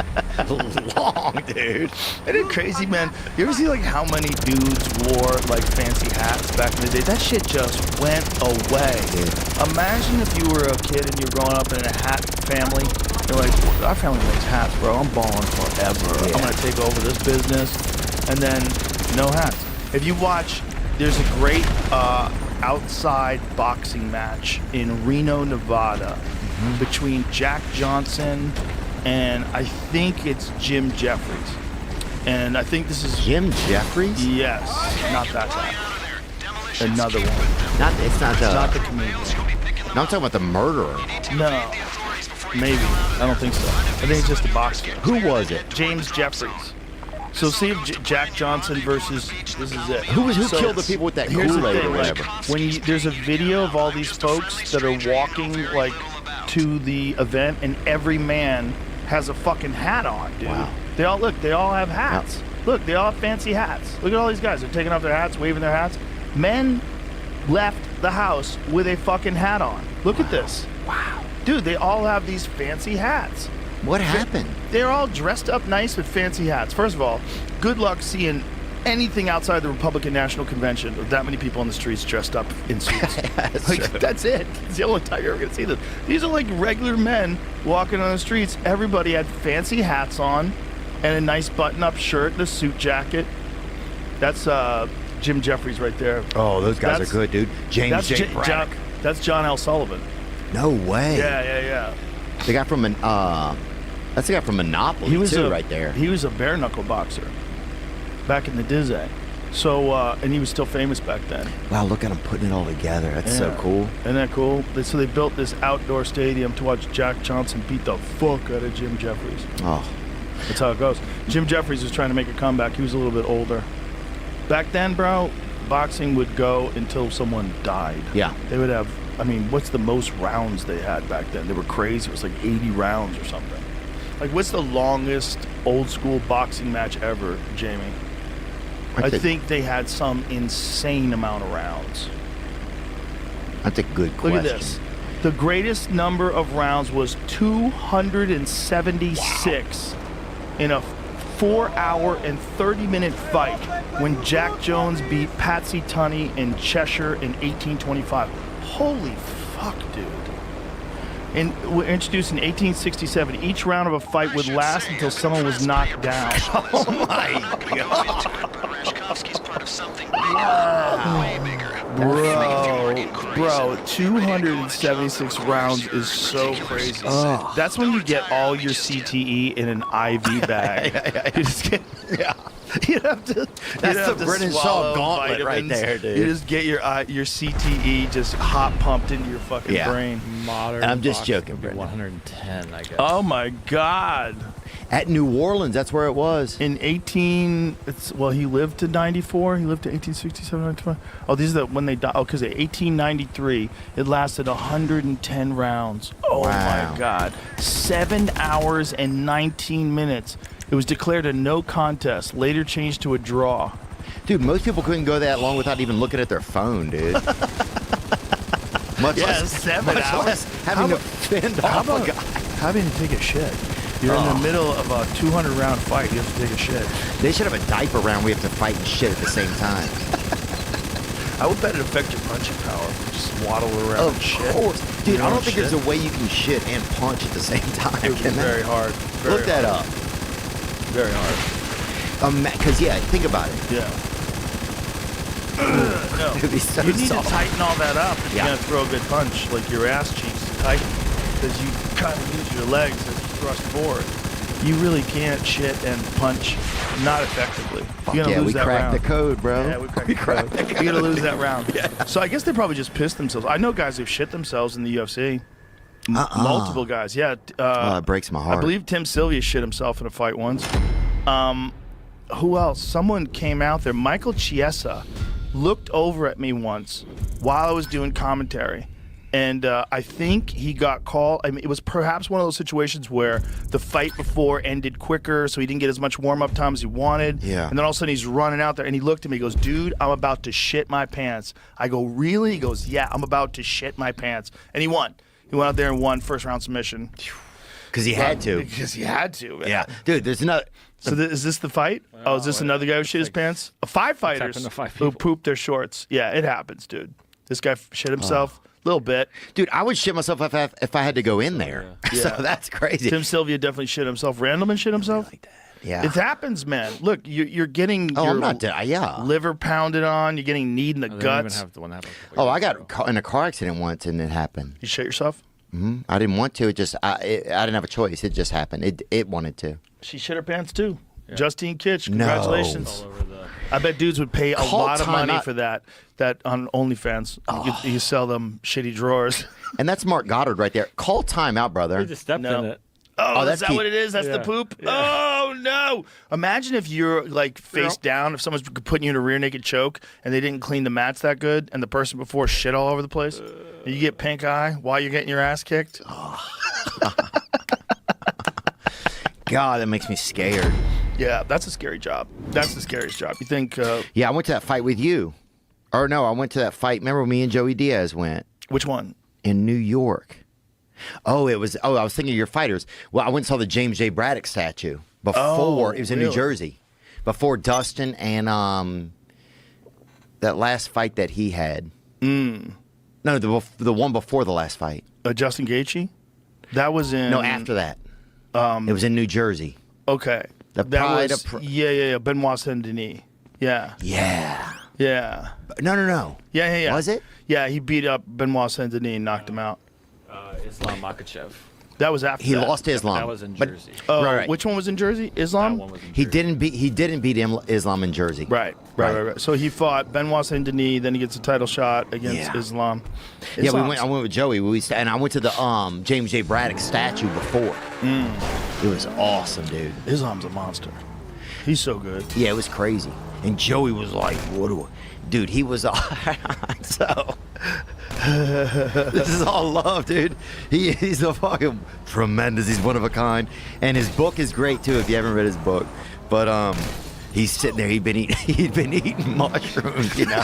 long, dude. Isn't it crazy, man? You ever see like how many dudes wore like fancy hats back in the day? That shit just went away. Imagine if you were a kid and you're growing up in a hat family. You're like, our family makes hats, bro. I'm balling forever. Yeah. I'm gonna take over this business, and then no hats. If you watch, there's a great outside boxing match in Reno, Nevada, between Jack Johnson and I think it's Jim Jeffries. And I think this is Jim Jeffries? yes, not that guy. Another one. It's not the comedian. No, I'm talking about the murderer. No, maybe. I don't think so. I think it's just a boxer. Who was it? James Jeffries. So see if Jack Johnson versus this is it. Who So killed the people with that here's the Kool-Aid or thing, like, whatever? there's a video of all these folks that are walking like to the event, and every man has a fucking hat on, dude. Wow. They all have hats. Look, they all have fancy hats. Look at all these guys. They're taking off their hats, waving their hats. Men left the house with a fucking hat on. Look at this. Wow. Dude, they all have these fancy hats. What happened? They're all dressed up nice with fancy hats. First of all, good luck seeing anything outside the Republican National Convention with that many people on the streets dressed up in suits. That's it. It's the only time you're ever going to see this. These are like regular men walking on the streets. Everybody had fancy hats on and a nice button-up shirt and a suit jacket. That's Jim Jeffries right there. Oh, those guys That's- are good, dude. James J. Braddock. That's John L. Sullivan. No way. Yeah. The guy from that's the guy from Monopoly right there. He was a bare knuckle boxer back in the Dizzy. So and he was still famous back then. Wow, look at him putting it all together. That's so Yeah. cool. Isn't that cool? So they built this outdoor stadium to watch Jack Johnson beat the fuck out of Jim Jeffries. Oh, That's how it goes. Jim Jeffries was trying to make a comeback. He was a little bit older. Back then, bro, boxing would go until someone died. yeah. They would have, I mean, what's the most rounds they had back then? They were crazy. It was like 80 rounds or something. Like, what's the longest old school boxing match ever, Jamie? I think they had some insane amount of rounds. That's a good question. Look at this. The greatest number of rounds was 276 in a 4-hour and 30-minute fight when Jack Jones beat Patsy Tunney in Cheshire in 1825. Holy fuck, dude. And were introduced in 1867. Each round of a fight would last until someone was knocked down. Oh my god. Bro, 276 rounds is so crazy. That's when you get all your CTE in an IV bag. You just get, You'd have to. That's the Brennan Shaw gauntlet right there, dude. You just get your CTE just hot pumped into your fucking brain. Modern. I'm just boxing joking, would be Brendan. 110, I guess. Oh my God. At New Orleans, that's where it was. In he lived to 94. He lived to 1867, 1920. Oh, these are when they died. Oh, because 1893, it lasted 110 rounds. Oh Wow. my God. 7 hours and 19 minutes. It was declared a no contest, later changed to a draw. Dude, most people couldn't go that long without even looking at their phone, dude. much less 7 much hours. less having to fend off a guy. Having to take a shit. You're in the middle of a 200-round fight. You have to take a shit. They should have a diaper round. We have to fight and shit at the same time. I would bet it affect your punching power. Just waddle around and shit. Of course. Dude, You I know don't think shit? there's a way you can shit and punch at the same time. It would be Can there? very hard. Look that up. Very hard. Because, yeah, think about it. Yeah. No. It'd be so You need soft. to tighten all that up if Yeah. you're going to throw a good punch. Like your ass cheeks tighten. Because you kind of use your legs as you thrust forward. You really can't shit and punch not effectively. Fuck You're gonna yeah, lose we that cracked round. the code, bro. Yeah, we cracked the code. You're gonna lose that round. So I guess they probably just pissed themselves. I know guys who've shit themselves in the UFC. Multiple guys. Yeah. It breaks my heart. I believe Tim Sylvia shit himself in a fight once. Who else? Someone came out there. Michael Chiesa looked over at me once while I was doing commentary. And I think he got called. I mean, it was perhaps one of those situations where the fight before ended quicker, so he didn't get as much warm-up time as he wanted. Yeah. And then all of a sudden he's running out there, and he looked at me. He goes, "Dude, I'm about to shit my pants." I go, "Really?" He goes, "Yeah, I'm about to shit my pants." And he won. He went out there and won first-round submission. Because he had to. Because he had to. Man. Yeah. Dude, there's another... So is this the fight? Oh, is this another guy who shit his pants? 5 fighters happened to 5 who people. pooped their shorts. Yeah, it happens, dude. This guy shit himself a little bit. Dude, I would shit myself if I had to go in there. Yeah. So that's crazy. Tim Sylvia definitely shit himself. Randleman shit himself? Yeah. It happens, man. Look, you're getting Oh, your I'm not dead. Yeah. liver pounded on. You're getting kneed in the They don't even guts. have the one that happened. Oh, I got in a car accident once and it happened. You shit yourself? I didn't want to. I didn't have a choice. It just happened. It wanted to. She shit her pants too. Justine Kitch, No. congratulations. All over the. I bet dudes would pay a Call lot of time money out. for that on OnlyFans. You could sell them shitty drawers. And that's Mark Goddard right there. Call time out, brother. He just stepped No. in it. Oh, that's is that Keith. what it is? That's the Yeah. poop? Oh, no. Imagine if you're, like, face down, if someone's putting you in a rear naked choke and they didn't clean the mats that good and the person before shit all over the place. And you get pink eye while you're getting your ass kicked. God, that makes me scared. Yeah, that's a scary job. That's the scariest job. You think, Yeah, I went to that fight with you. Or no, I went to that fight. Remember me and Joey Diaz went which one? in New York. I was thinking of your fighters. Well, I went and saw the James J. Braddock statue before. It was in New really? Jersey. Before Dustin and that last fight that he had. No, the one before the last fight. Justin Gaethje? That was in... No, after that. It was in New Jersey. Okay. The that Pride was, of yeah. Benoit Saint-Denis. Yeah. Yeah. Yeah. No. Yeah. Was it? Yeah, he beat up Benoit Saint-Denis and knocked him out. Islam Makhachev. That was after He that. lost to Islam. That was in But- Jersey. Oh, Right. which one was in Jersey? Islam? That one was in He Jersey. didn't beat Islam in Jersey. Right. So he fought Benoit Saint-Denis, then he gets a title shot against Yeah. Islam. Yeah, I went with Joey. And I went to the James J. Braddock statue before. It was awesome, dude. Islam's a monster. He's so good. Yeah, it was crazy. And Joey was like, dude, he was so this is all love, dude. He's a fucking tremendous. He's one of a kind. And his book is great too if you haven't read his book. But he's sitting there, he'd been eating mushrooms, you know.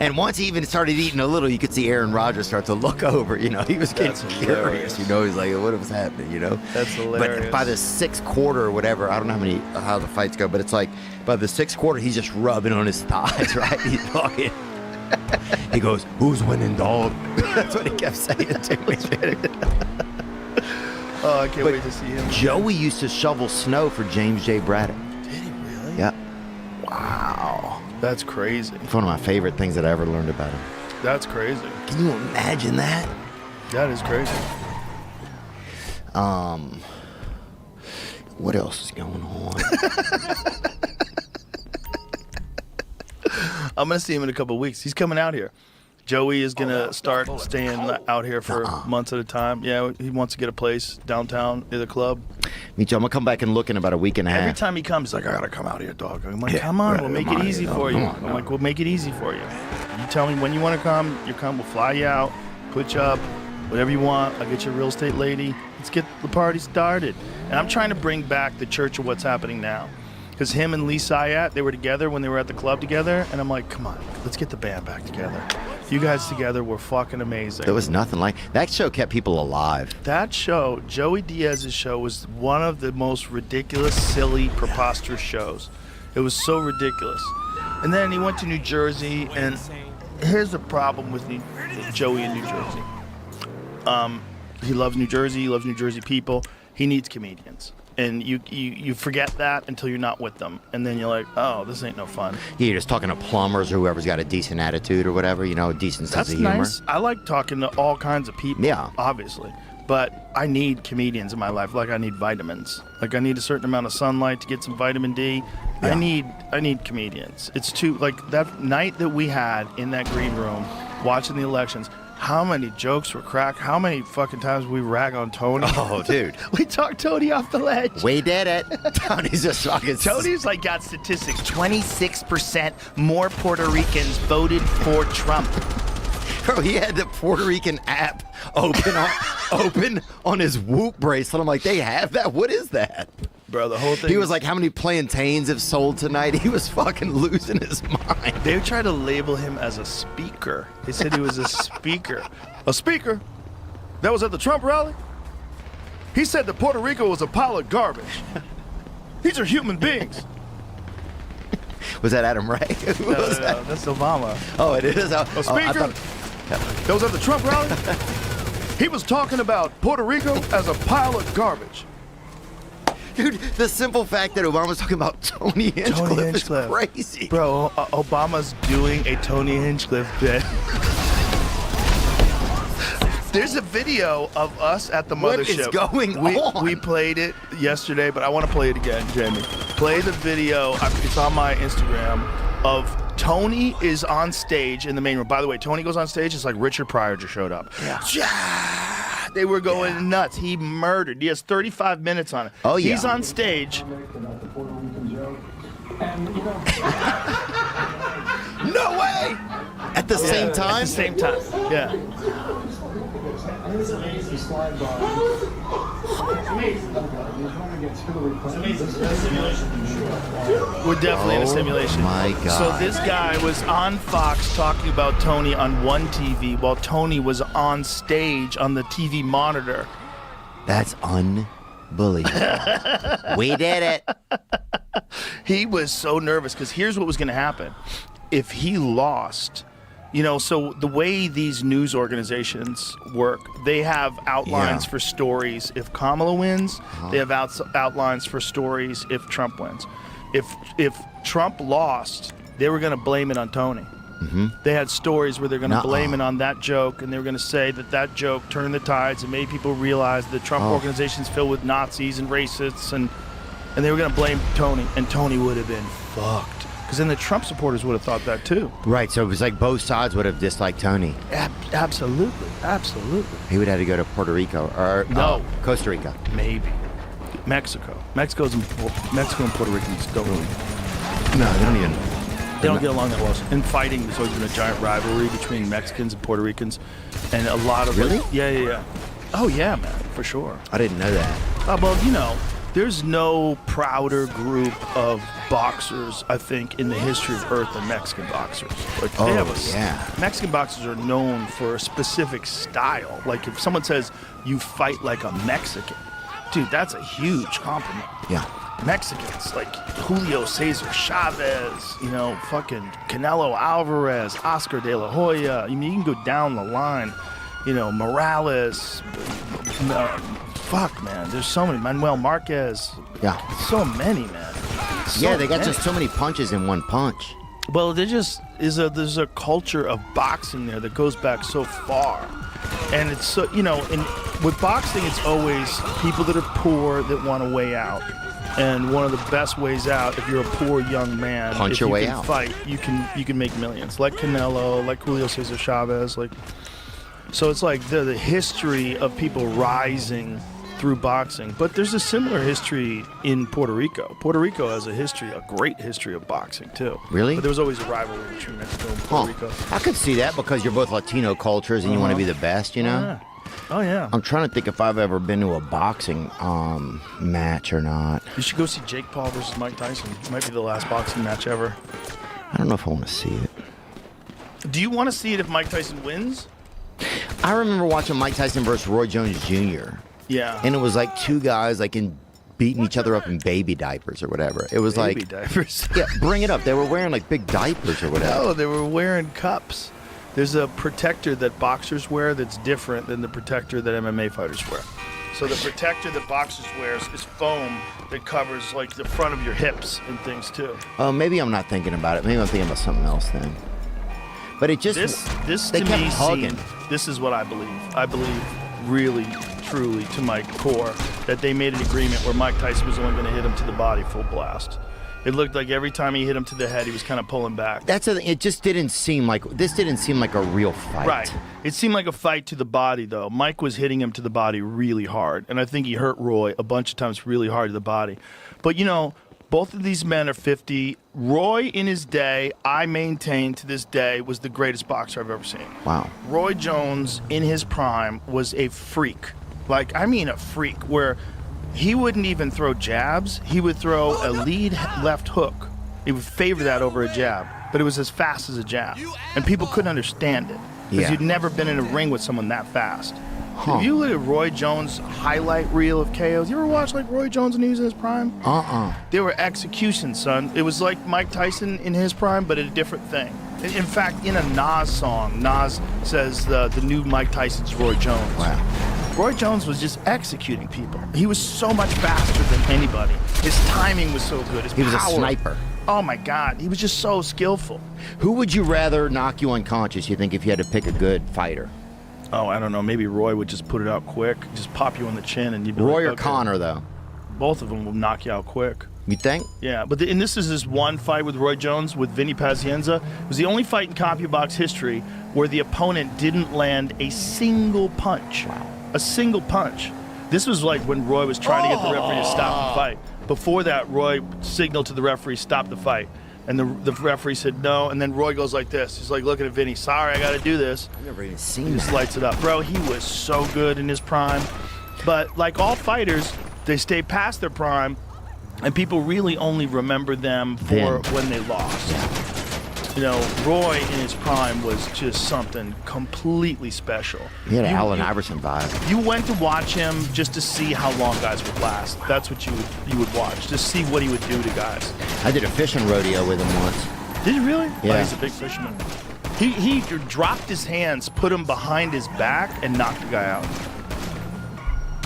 And once he even started eating a little, you could see Aaron Rodgers start to look over, you know. He was getting That's curious, hilarious. you know. He's like, what was happening, you know? That's hilarious. But by the sixth quarter or whatever, I don't know how the fights go, but it's like by the sixth quarter, he's just rubbing on his thighs, right? He's fucking. He goes, "Who's winning, dog?" That's what he kept saying to me. Oh, I can't But wait to see him. Joey used to shovel snow for James J. Braddock. Did he really? Yeah, Wow. That's crazy. it's one of my favorite things that I ever learned about him. That's crazy. Can you imagine that? That is crazy. What else is going on? I'm gonna see him in a couple of weeks. He's coming out here. Joey is gonna start staying out here for months at a time. Yeah, he wants to get a place downtown near the club. Me too. I'm gonna come back and look in about a week and a half. Every time he comes, he's like, I gotta come out here, dog. I'm like, come on, we'll make it easy for you. I'm like, we'll make it easy for you. You tell me when you want to come, you come. We'll fly you out, put you up, whatever you want. I'll get you a real estate lady. Let's get the party started. And I'm trying to bring back the Church of What's Happening Now. Because him and Lee Syatt, they were together when they were at the club together. And I'm like, come on, let's get the band back together. You guys together were fucking amazing. There was nothing like that. Show kept people alive. That show, Joey Diaz's show, was one of the most ridiculous, silly, preposterous shows. It was so ridiculous. And then he went to New Jersey, and here's the problem with Joey in New Jersey. He loves New Jersey. He loves New Jersey people. He needs comedians. And you forget that until you're not with them. And then you're like, oh, this ain't no fun. Yeah, you're just talking to plumbers or whoever's got a decent attitude or whatever, you know, a decent sense of humor. That's nice. I like talking to all kinds of people, yeah, obviously. But I need comedians in my life like I need vitamins. Like I need a certain amount of sunlight to get some vitamin D. Yeah. I need comedians. It's too, like that night that we had in that green room watching the elections, how many jokes were cracked? How many fucking times we rag on Tony? Oh, dude. We talked Tony off the ledge. We did it. Tony's just fucking... Tony's like got statistics. 26% more Puerto Ricans voted for Trump. Bro, he had the Puerto Rican app open on his Whoop bracelet. I'm like, they have that? What is that? Bro, the whole thing. He was like, how many plantains have sold tonight? He was fucking losing his mind. They tried to label him as a speaker. They said he was a speaker. A speaker? That was at the Trump rally? He said that Puerto Rico was a pile of garbage. These are human beings. Was that Adam Ray? Who was that? That's Obama. Oh, it is? A speaker? That was at the Trump rally? He was talking about Puerto Rico as a pile of garbage. Dude, the simple fact that Obama's talking about Tony Hinchcliffe is crazy. Bro, Obama's doing a Tony Hinchcliffe bit. There's a video of us at the mothership. What is going on? We played it yesterday, but I want to play it again, Jamie. Play the video. It's on my Instagram of Tony is on stage in the main room. By the way, Tony goes on stage. It's like Richard Pryor just showed up. Yeah. They were going nuts. He murdered. He has 35 minutes on it. Oh, yeah. He's on stage. No way! At the same time? At the same time, yeah. We're definitely in a simulation. My God. So this guy was on Fox talking about Tony on one TV while Tony was on stage on the TV monitor. That's unbelievable. We did it. He was so nervous because here's what was going to happen. If he lost, you know, so the way these news organizations work, they have outlines for stories. If Kamala wins, they have outlines for stories if Trump wins. If Trump lost, they were going to blame it on Tony. Mm-hmm. They had stories where they're going to blame it on that joke, and they were going to say that joke turned the tides and made people realize that Trump organization's filled with Nazis and racists, and they were going to blame Tony, and Tony would have been fucked. Because then the Trump supporters would have thought that too. Right, so it was like both sides would have disliked Tony. Absolutely. He would have to go to Puerto Rico or Costa Rica. Maybe. Mexico. Mexico and Puerto Ricans don't really. No, they don't even. They don't get along that well. And fighting, there's always been a giant rivalry between Mexicans and Puerto Ricans, and a lot of really. Yeah. Oh yeah, man, for sure. I didn't know that. Well, you know. There's no prouder group of boxers, I think, in the history of Earth than Mexican boxers. Like, Mexican boxers are known for a specific style. Like, if someone says, you fight like a Mexican, dude, that's a huge compliment. Yeah. Mexicans, like Julio Cesar Chavez, you know, fucking Canelo Alvarez, Oscar De La Hoya. I mean, you can go down the line. You know, Morales, fuck, man. There's so many. Manuel Marquez. Yeah. So many, man. They got just so many punches in one punch. Well, there's a culture of boxing there that goes back so far. And it's so, you know, with boxing, it's always people that are poor that want a way out. And one of the best ways out, if you're a poor young man, Punch if your you way can out. fight, you can make millions. Like Canelo, like Julio Cesar Chavez, like. So it's like the history of people rising through boxing. But there's a similar history in Puerto Rico. Puerto Rico has a great history of boxing too. Really? But there was always a rivalry between Mexico and Puerto Rico. I could see that because you're both Latino cultures and you want to be the best, you know? Yeah. Oh yeah. I'm trying to think if I've ever been to a boxing match or not. You should go see Jake Paul versus Mike Tyson. It might be the last boxing match ever. I don't know if I want to see it. Do you want to see it if Mike Tyson wins? I remember watching Mike Tyson versus Roy Jones Jr. Yeah. And it was like two guys like beating each other up in baby diapers or whatever. It was Baby like, diapers. yeah, bring it up. They were wearing like big diapers or whatever. No, they were wearing cups. There's a protector that boxers wear that's different than the protector that MMA fighters wear. So the protector that boxers wear is foam that covers like the front of your hips and things too. Maybe I'm not thinking about it. Maybe I'm thinking about something else then. But it just This they to kept me hugging. this is what I believe. I believe really, truly to my core that they made an agreement where Mike Tyson was only going to hit him to the body full blast. It looked like every time he hit him to the head, he was kind of pulling back. That's the thing. It just didn't seem like a real fight. Right. It seemed like a fight to the body, though. Mike was hitting him to the body really hard, and I think he hurt Roy a bunch of times really hard to the body. But, you know, both of these men are 50. Roy, in his day, I maintain to this day, was the greatest boxer I've ever seen. Wow. Roy Jones, in his prime, was a freak. Like, I mean a freak, where he wouldn't even throw jabs. He would throw a lead left hook. He would favor that over a jab, but it was as fast as a jab. And people couldn't understand it because Yeah. you'd never been in a ring with someone that fast. Huh. If you look at Roy Jones' highlight reel of KOs, you ever watch like Roy Jones when he was in his prime? They were executions, son. It was like Mike Tyson in his prime, but a different thing. In fact, in a Nas song, Nas says the new Mike Tyson's Roy Jones. Wow. Roy Jones was just executing people. He was so much faster than anybody. His timing was so good. His He was a power. sniper. Oh my God, he was just so skillful. Who would you rather knock you unconscious, you think, if you had to pick a good fighter? Oh, I don't know. Maybe Roy would just put it out quick, just pop you on the chin, and you'd be Roy like, or okay. Connor, though? Both of them will knock you out quick. You think? Yeah, but and this is his one fight with Roy Jones with Vinny Pazienza. It was the only fight in CompuBox history where the opponent didn't land a single punch. Wow. A single punch. This was like when Roy was trying to get the referee to stop the fight. Before that, Roy signaled to the referee, stop the fight. And the referee said no, and then Roy goes like this. He's like looking at Vinny, sorry, I got to do this. I've never even seen He just that. lights it up. Bro, he was so good in his prime. But like all fighters, they stay past their prime, and people really only remember them for Then. when they lost. You know, Roy in his prime was just something completely special. He had an You- Allen you- Iverson vibe. You went to watch him just to see how long guys would last. That's what you would watch, just see what he would do to guys. I did a fishing rodeo with him once. Did you really? Yeah. Oh, he's a big fisherman. He dropped his hands, put him behind his back, and knocked the guy out.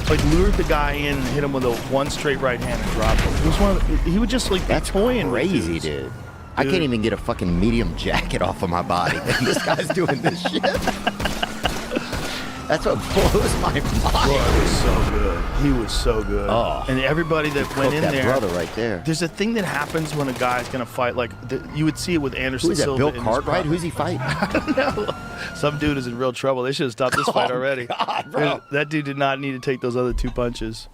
Like lured the guy in and hit him with one straight right hand and dropped him. It was one of he would just like That's toying with crazy, dudes. dude. I can't even get a fucking medium jacket off of my body. This guy's doing this shit. That's what blows my mind. Roy was so good. He was so good. Oh. And everybody that went Cooked in that there. brother right there. There's a thing that happens when a guy's gonna fight. Like you would see it with Anderson Who is that, Silva. Bill in his Cartwright? prime. Who's he fighting? No. Some dude is in real trouble. They should have stopped this fight already. God, bro. That dude did not need to take those other two punches.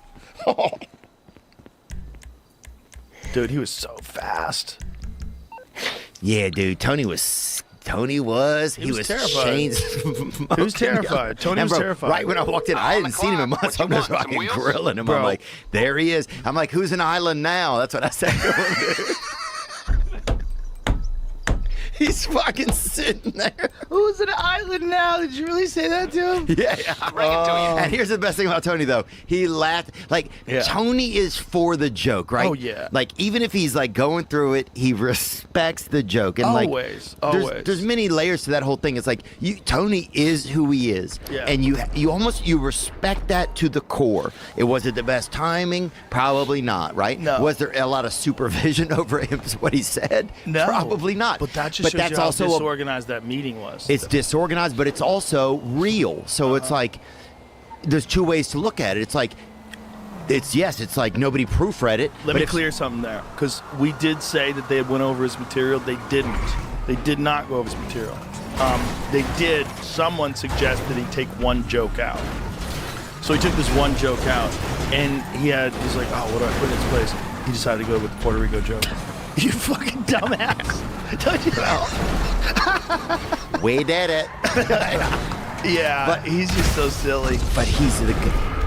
Dude, he was so fast. Yeah, dude. Tony was He was terrified. chains. He was terrified. Tony was bro, terrified. Right when I walked in, I hadn't seen him in months. What I'm you just want, some fucking wheels? grilling him. Bro. I'm like, there he is. I'm like, who's an island now? That's what I said to him, dude. He's fucking sitting there. Who's an island now? Did you really say that to him? Yeah. Bring it to you. And here's the best thing about Tony, though. He laughed. Like, Yeah. Tony is for the joke, right? Oh, yeah. Like, even if he's, like, going through it, he respects the joke. And, Always, like, always. There's many layers to that whole thing. It's like, Tony is who he is. Yeah. And you respect that to the core. Was it the best timing? Probably not, right? No. Was there a lot of supervision over him, what he said? No. Probably not. But that just shows that's you how also disorganized that meeting was. it's disorganized, but it's also real. So it's like there's two ways to look at it. It's like It's like nobody proofread it. Let me clear something there, because we did say that they had went over his material. They didn't. They did not go over his material. They did. Someone suggested he take one joke out. So he took this one joke out, and he's like, oh, what do I put in its place? He decided to go with the Puerto Rico joke. You fucking dumbass. Don't you know? We did it. Yeah, but he's just so silly. But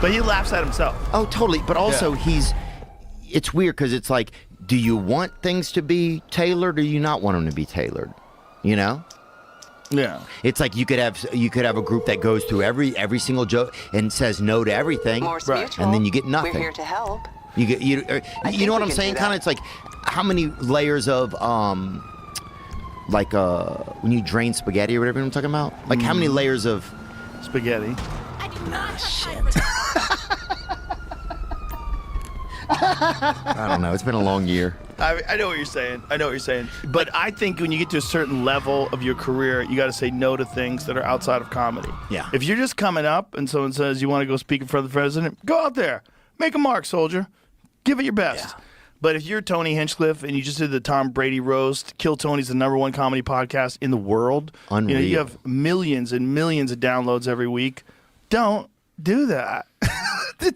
But he laughs at himself. Oh, totally. But also it's weird because it's like, do you want things to be tailored or do you not want them to be tailored? You know? Yeah. It's like you could have a group that goes through every single joke and says no to everything, Right. and then you get nothing. We're here to help. You get you know what I'm saying? Kind of, it's like how many layers of when you drain spaghetti or whatever I'm talking about. Like how many layers of spaghetti? I don't know. It's been a long year. I know what you're saying. But I think when you get to a certain level of your career, you got to say no to things that are outside of comedy. Yeah. If you're just coming up and someone says you want to go speak in front of the president, go out there, make a mark, soldier, give it your best. Yeah. But if you're Tony Hinchcliffe and you just did the Tom Brady roast, Kill Tony's the #1 comedy podcast in the world. Unreal. You have millions and millions of downloads every week. Don't do that.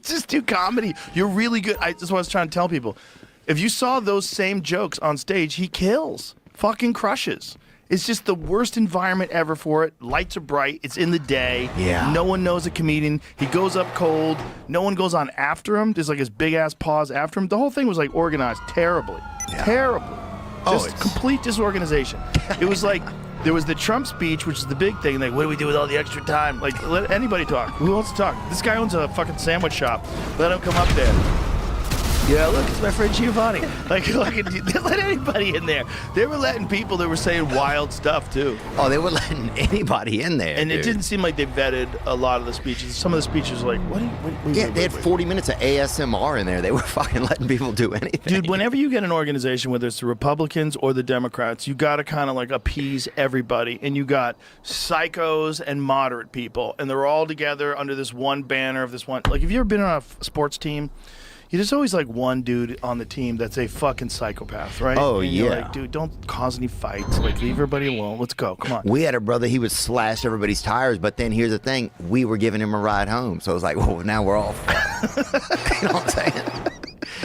Just do comedy. You're really good. That's what I was trying to tell people. If you saw those same jokes on stage, he kills. Fucking crushes. It's just the worst environment ever for it. Lights are bright. It's in the day. Yeah. No one knows a comedian. He goes up cold. No one goes on after him. There's like his big-ass paws after him. The whole thing was like organized terribly. Yeah. Terribly. Just complete disorganization. It was like there was the Trump speech, which is the big thing. Like, what do we do with all the extra time? Like, let anybody talk. Who wants to talk? This guy owns a fucking sandwich shop. Let him come up there. Yeah, look, it's my friend Giovanni. Like, let anybody in there. They were letting people that were saying wild stuff, too. Oh, they were letting anybody in there, And dude. it didn't seem like they vetted a lot of the speeches. Some of the speeches were like, what? They had 40 minutes of ASMR in there. They were fucking letting people do anything. Dude, whenever you get an organization, whether it's the Republicans or the Democrats, you got to kind of like appease everybody. And you got psychos and moderate people. And they're all together under this one banner of this one. Like, have you ever been on a sports team? There's always like one dude on the team that's a fucking psychopath, right? Oh, and yeah. You're like, dude, don't cause any fights. Like, leave everybody alone. Let's go. Come on. We had a brother, he would slash everybody's tires, but then here's the thing, we were giving him a ride home. So it was like, well, now we're all fucked. You know what I'm saying?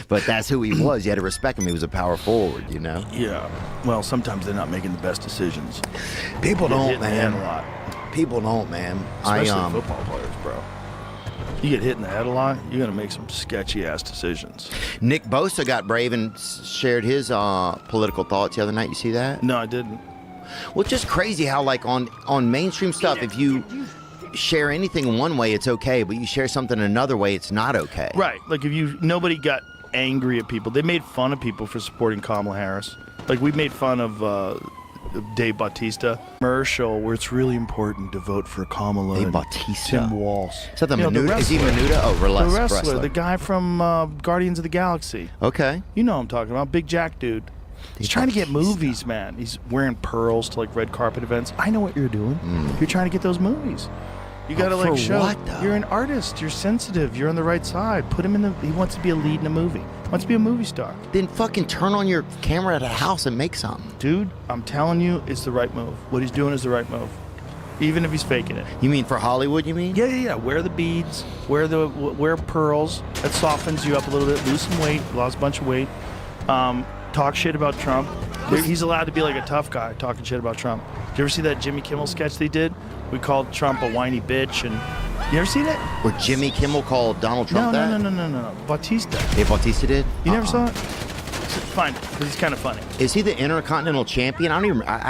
But that's who he was. You had to respect him. He was a power forward, you know? Yeah. Well, sometimes they're not making the best decisions. People They don't, hit the man. head a lot. People don't, man. Especially football players, bro. You get hit in the head a lot, you're going to make some sketchy-ass decisions. Nick Bosa got brave and shared his political thoughts the other night. You see that? No, I didn't. Well, it's just crazy how, like, on mainstream stuff, if you share anything one way, it's okay, but you share something another way, it's not okay. Right. Like, nobody got angry at people. They made fun of people for supporting Kamala Harris. Like, we made fun of Dave Bautista commercial where it's really important to vote for Kamala Dave and Bautista. Tim Walsh. Is that the Menuda? Is he Menuda? Oh, the wrestler, the guy from Guardians of the Galaxy. Okay. You know what I'm talking about. Big Jack dude. He's trying to get movies, man. He's wearing pearls to like red carpet events. I know what you're doing. You're trying to get those movies. You got to like show what, though? You're an artist. You're sensitive. You're on the right side. Put him in he wants to be a lead in a movie. He wants to be a movie star. Then fucking turn on your camera at a house and make something. Dude, I'm telling you, it's the right move. What he's doing is the right move. Even if he's faking it. You mean for Hollywood, you mean? Yeah. Wear the beads. Wear pearls. That softens you up a little bit. Lose some weight. Lost a bunch of weight. Talk shit about Trump. He's allowed to be like a tough guy talking shit about Trump. Did you ever see that Jimmy Kimmel sketch they did? We called Trump a whiny bitch, and you ever see that? Where Jimmy Kimmel called Donald Trump that? No. Bautista. Hey, Bautista did? You never saw it? Find it, because he's kind of funny. Is he the Intercontinental Champion? I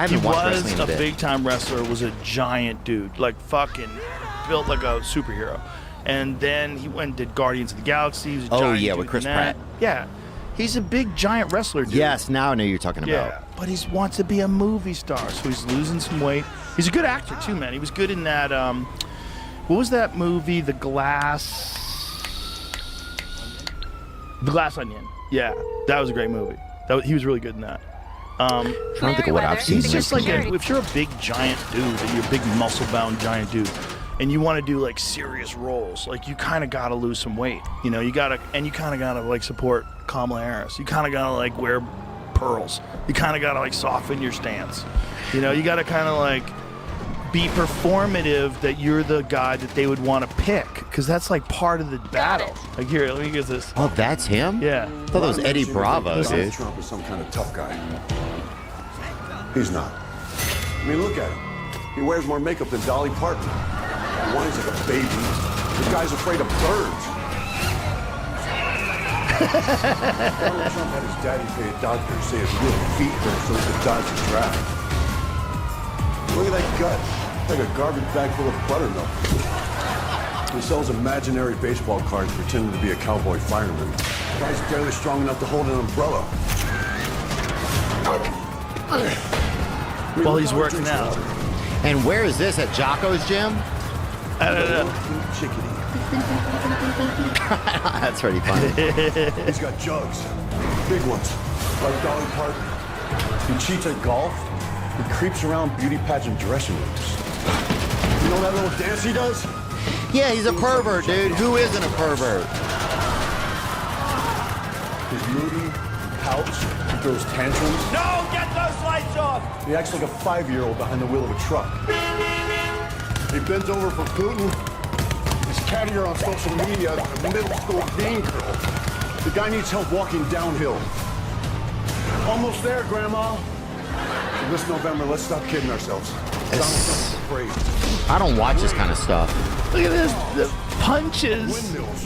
haven't watched wrestling in a bit. He was a big-time wrestler, was a giant dude, like fucking built like a superhero. And then he went and did Guardians of the Galaxy. He was a giant dude with Chris in that. Pratt. Yeah. He's a big, giant wrestler, dude. Yes, now I know you're talking about. Yeah, but he wants to be a movie star, so he's losing some weight. He's a good actor, too, man. He was good in that, what was that movie, The Glass Onion. Yeah, that was a great movie. He was really good in that. I'm trying to think of what I've seen. He's just like if you're a big, giant dude, and you're a big, muscle-bound giant dude, and you want to do like serious roles, like you kind of got to lose some weight. You know, you kind of got to like support Kamala Harris. You kind of got to like wear pearls. You kind of got to like soften your stance. You know, you got to kind of like be performative that you're the guy that they would want to pick, because that's like part of the battle. Like here, let me get this. Oh, that's him? Yeah. I thought that was Eddie Bravo, dude. Trump is some kind of tough guy. He's not. I mean, look at him. He wears more makeup than Dolly Parton. He whines like a baby. The guy's afraid of birds. Donald Trump had his daddy pay a doctor to say his real feet hurt so he could dodge a draft. Look at that gut. Like a garbage bag full of buttermilk. He sells imaginary baseball cards pretending to be a cowboy fireman. The guy's barely strong enough to hold an umbrella. While he's working out. And where is this, at Jocko's gym? I don't know. Chickadee. That's pretty funny. He's got jugs. Big ones. Like Dolly Parton. He cheats at golf. He creeps around beauty pageant dressing rooms. You know that little dance he does? Yeah, he's a pervert, dude. Who isn't a pervert? He's moody, he pouts, he throws tantrums. No, get those lights off! He acts like a 5-year-old behind the wheel of a truck. He bends over for Putin. He's cattier on social media than a middle school bean girl. The guy needs help walking downhill. Almost there, Grandma. So this November, let's stop kidding ourselves. Donald Trump's afraid. I don't watch this kind of stuff. Look at this, the punches. Windmills.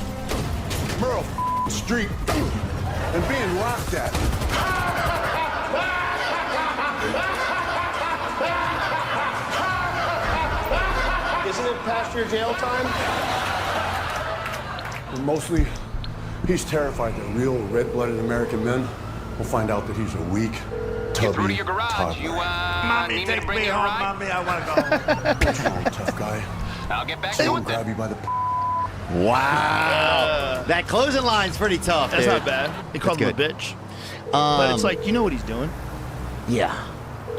Merle Street. And being laughed at. Isn't it past your jail time? But mostly, he's terrified that real red-blooded American men will find out that he's a weak, tubby Through to your garage. toddler. You, Mommy, need me to take bring me you a home, ride? mommy. I want to go home. What's wrong, tough guy? I'll get back He'll to it grab then. you by the Wow. That closing line's pretty tough, That's dude. not bad. He called him a good. bitch. But it's like, you know what he's doing. Yeah.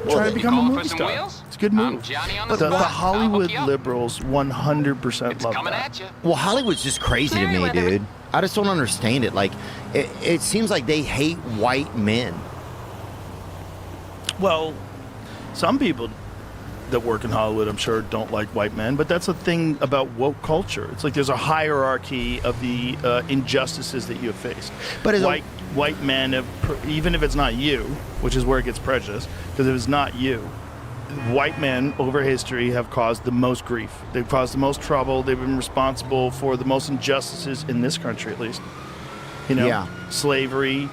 Trying to become a calling for movie some star. wheels? It's a good I'm move. Johnny on the The spot. I'll Hollywood hook you up. liberals 100% It's love coming that. at you. Well, Hollywood's just crazy to me, dude. I just don't understand it. Like, it seems like they hate white men. Well, some people that work in Hollywood, I'm sure, don't like white men, but that's a thing about woke culture. It's like there's a hierarchy of the injustices that you have faced. But as a- white men, even if it's not you, which is where it gets prejudiced, because if it's not you, white men over history have caused the most grief. They've caused the most trouble. They've been responsible for the most injustices in this country, at least. You know, Yeah. slavery,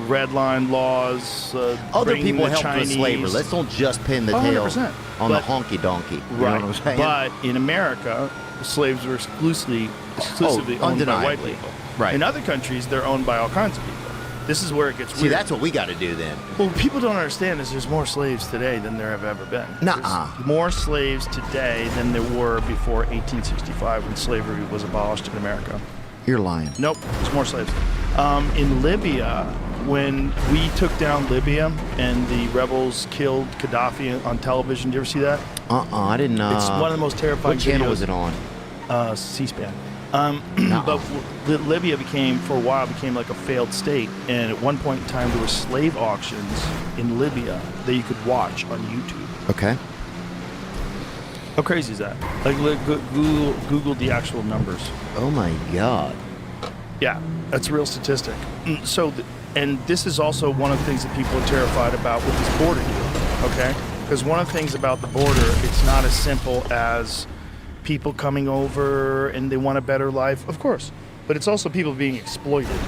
red line laws. Other bringing people the helped Chinese. with slavery. Let's don't just pin the tail 100%. on the But- honky donkey. You Right, know what I'm saying? but in America, slaves were exclusively owned by undeniably. white people. Right. In other countries, they're owned by all kinds of people. This is where it gets See, weird. that's what we got to do then. Well, people don't understand is there's more slaves today than there have ever been. Nuh-uh. There's more slaves today than there were before 1865 when slavery was abolished in America. You're lying. Nope, there's more slaves. In Libya, when we took down Libya and the rebels killed Gaddafi on television, did you ever see that? I didn't know. It's one of the most terrifying What channel videos. was it on? C-SPAN. But Libya for a while became like a failed state, and at one point in time there were slave auctions in Libya that you could watch on YouTube. Okay. How crazy is that? Like Google the actual numbers. Oh my God. Yeah, that's a real statistic. So, and this is also one of the things that people are terrified about with this border deal, okay? Because one of the things about the border, it's not as simple as people coming over and they want a better life, of course. But it's also people being exploited.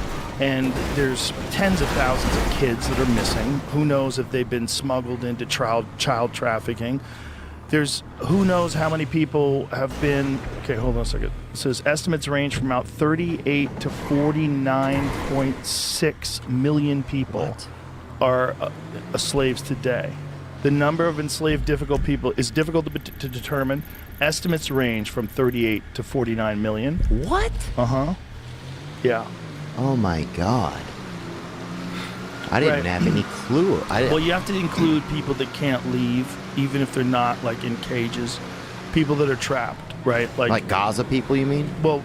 And there's tens of thousands of kids that are missing. Who knows if they've been smuggled into child trafficking. There's who knows how many people have been. Okay, hold on a second. It says estimates range from about 38 to 49.6 million people are slaves today. The number of enslaved people is difficult to determine. Estimates range from 38 to 49 million. What? Yeah. Oh my God. I didn't Right. have any clue. Well, you have to include people that can't leave, even if they're not like in cages. People that are trapped, right? Like Gaza people, you mean? Well,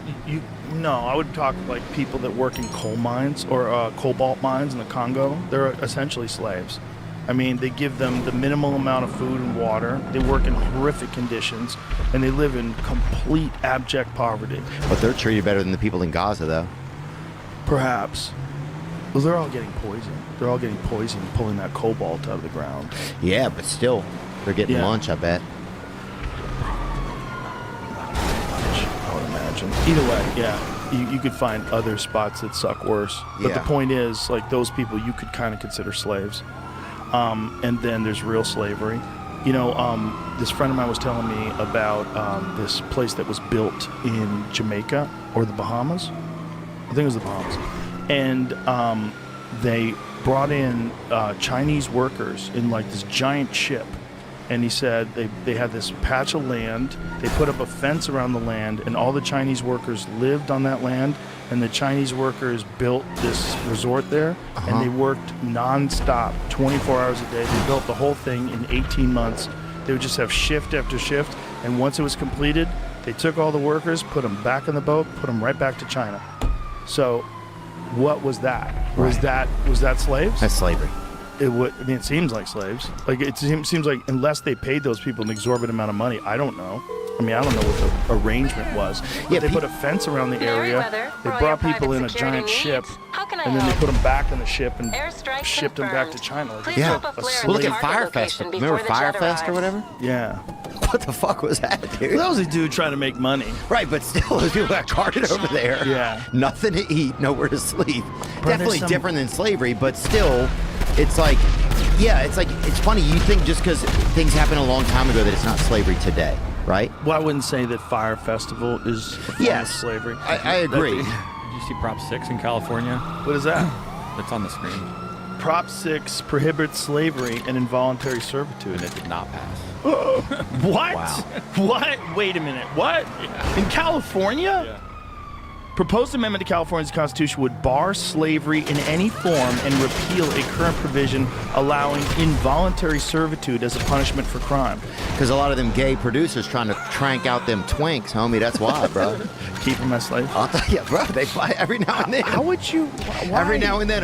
no, I would talk like people that work in coal mines or cobalt mines in the Congo. They're essentially slaves. I mean, they give them the minimal amount of food and water. They work in horrific conditions, and they live in complete abject poverty. But they're treated better than the people in Gaza, though. Perhaps. Well, they're all getting poisoned. They're all getting poisoned pulling that cobalt out of the ground. Yeah, but still, they're getting lunch, I bet. I would imagine. Either way, yeah, you could find other spots that suck worse. But the point is, like, those people you could kind of consider slaves. And then there's real slavery. You know, this friend of mine was telling me about this place that was built in Jamaica or the Bahamas. I think it was the Bahamas. And they brought in Chinese workers in like this giant ship. And he said they had this patch of land. They put up a fence around the land, and all the Chinese workers lived on that land. And the Chinese workers built this resort there, and they worked nonstop, 24 hours a day. They built the whole thing in 18 months. They would just have shift after shift, and once it was completed, they took all the workers, put them back in the boat, put them right back to China. So, what was that? Was that slaves? That's slavery. It seems like slaves. Like it seems like unless they paid those people an exorbitant amount of money, I don't know. I mean, I don't know what the arrangement was. But they put a fence around the area. They brought people in a giant ship, and then they put them back in the ship and shipped them back to China. Like, Yeah. Well, look at Firefest. Remember Firefest or whatever? Yeah. What the fuck was that, dude? That was a dude trying to make money. Right, but still, those people got carted over there. Yeah. Nothing to eat, nowhere to sleep. Bro, Definitely different than slavery, but still, it's like, it's funny. You think just because things happened a long time ago that it's not slavery today, right? Well, I wouldn't say that Fire Festival is a form of slavery. I agree. Did you see Prop 6 in California? What is that? It's on the screen. Prop 6 prohibits slavery and involuntary servitude. And it did not pass. What? Wow. What? Wait a minute. What? Yeah. In California? Yeah. Proposed amendment to California's Constitution would bar slavery in any form and repeal a current provision allowing involuntary servitude as a punishment for crime. Because a lot of them gay producers trying to crank out them twinks, homie. That's why, bro. Keep them as slaves? Yeah, bro. They fight every now and then. How would you? Why? Every now and then,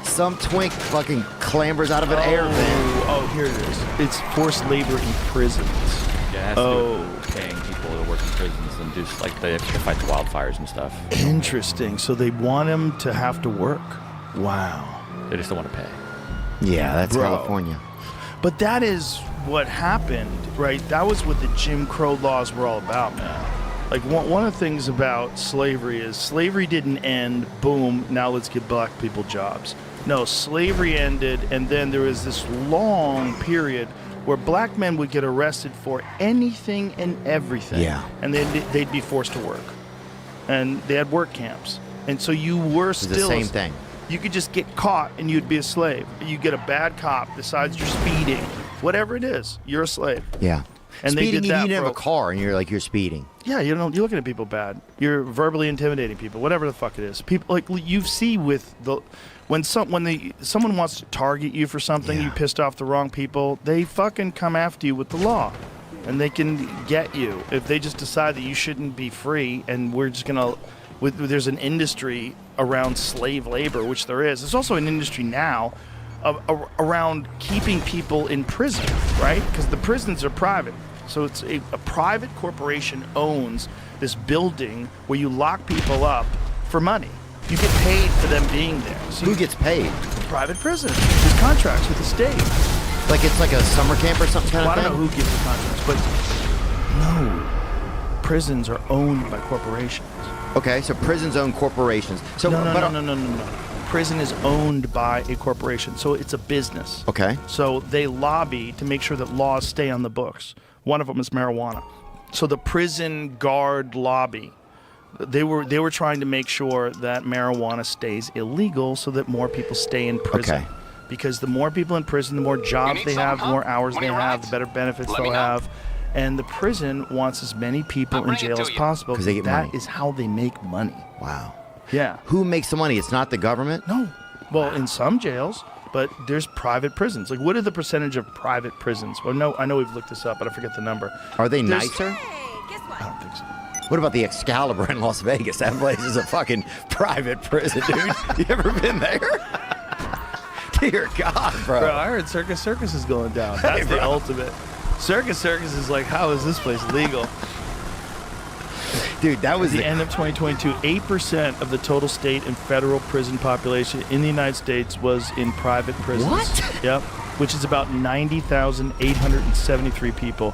some twink fucking clambers out of an air vent. Oh, here it is. It's forced labor in prisons. Yeah, it has to do with paying people to work in prisons and do like they have to fight the wildfires and stuff. Interesting. So they want him to have to work. Wow. They just don't want to pay. Yeah, that's California. But that is what happened, right? That was what the Jim Crow laws were all about, man. Like, one of the things about slavery is slavery didn't end, boom, now let's give black people jobs. No, slavery ended, and then there was this long period where black men would get arrested for anything and everything. Yeah. And then they'd be forced to work. And they had work camps. And so you were still... It's the same thing. You could just get caught and you'd be a slave. You get a bad cop, decides you're speeding. Whatever it is, you're a slave. Yeah. And speeding, they did that you didn't have a car and you're speeding. Yeah, you're looking at people bad. You're verbally intimidating people, whatever the fuck it is. People, like you see with the... When someone wants to target you for something, you pissed off the wrong people, they fucking come after you with the law. And they can get you if they just decide that you shouldn't be free and we're just going to... There's an industry around slave labor, which there is. There's also an industry now around keeping people in prison, right? Because the prisons are private. So it's a private corporation owns this building where you lock people up for money. You get paid for them being there. So Who gets paid? Private prison. There's contracts with the state. Like it's like a summer camp or something kind Well, of I thing? don't know who gives the contracts, but no. Prisons are owned by corporations. Okay, so prisons own corporations. So No. Prison is owned by a corporation, so it's a business. Okay. So they lobby to make sure that laws stay on the books. One of them is marijuana. So the prison guard lobby, they were trying to make sure that marijuana stays illegal so that more people stay in prison. Okay. Because the more people in prison, the more jobs they have, the more hours they have, the better benefits they'll have. And the prison wants as many people in jail as possible. 'Cause they get that money. is how they make money. Wow. Yeah. Who makes the money? It's not the government? No. Well, in some jails, but there's private prisons. Like, what are the percentage of private prisons? Well, no, I know we've looked this up, but I forget the number. Are they There's- nicer? I don't think What about the Excalibur in Las Vegas? That place is a fucking private prison, dude. You ever been there? Dear God, bro. Bro, I heard Circus Circus is going down. That's the ultimate. Circus Circus is like, how is this place legal? Dude, that was At the end of 2022, 8% of the total state and federal prison population in the United States was in private prisons. What? Yep, which is about 90,873 people.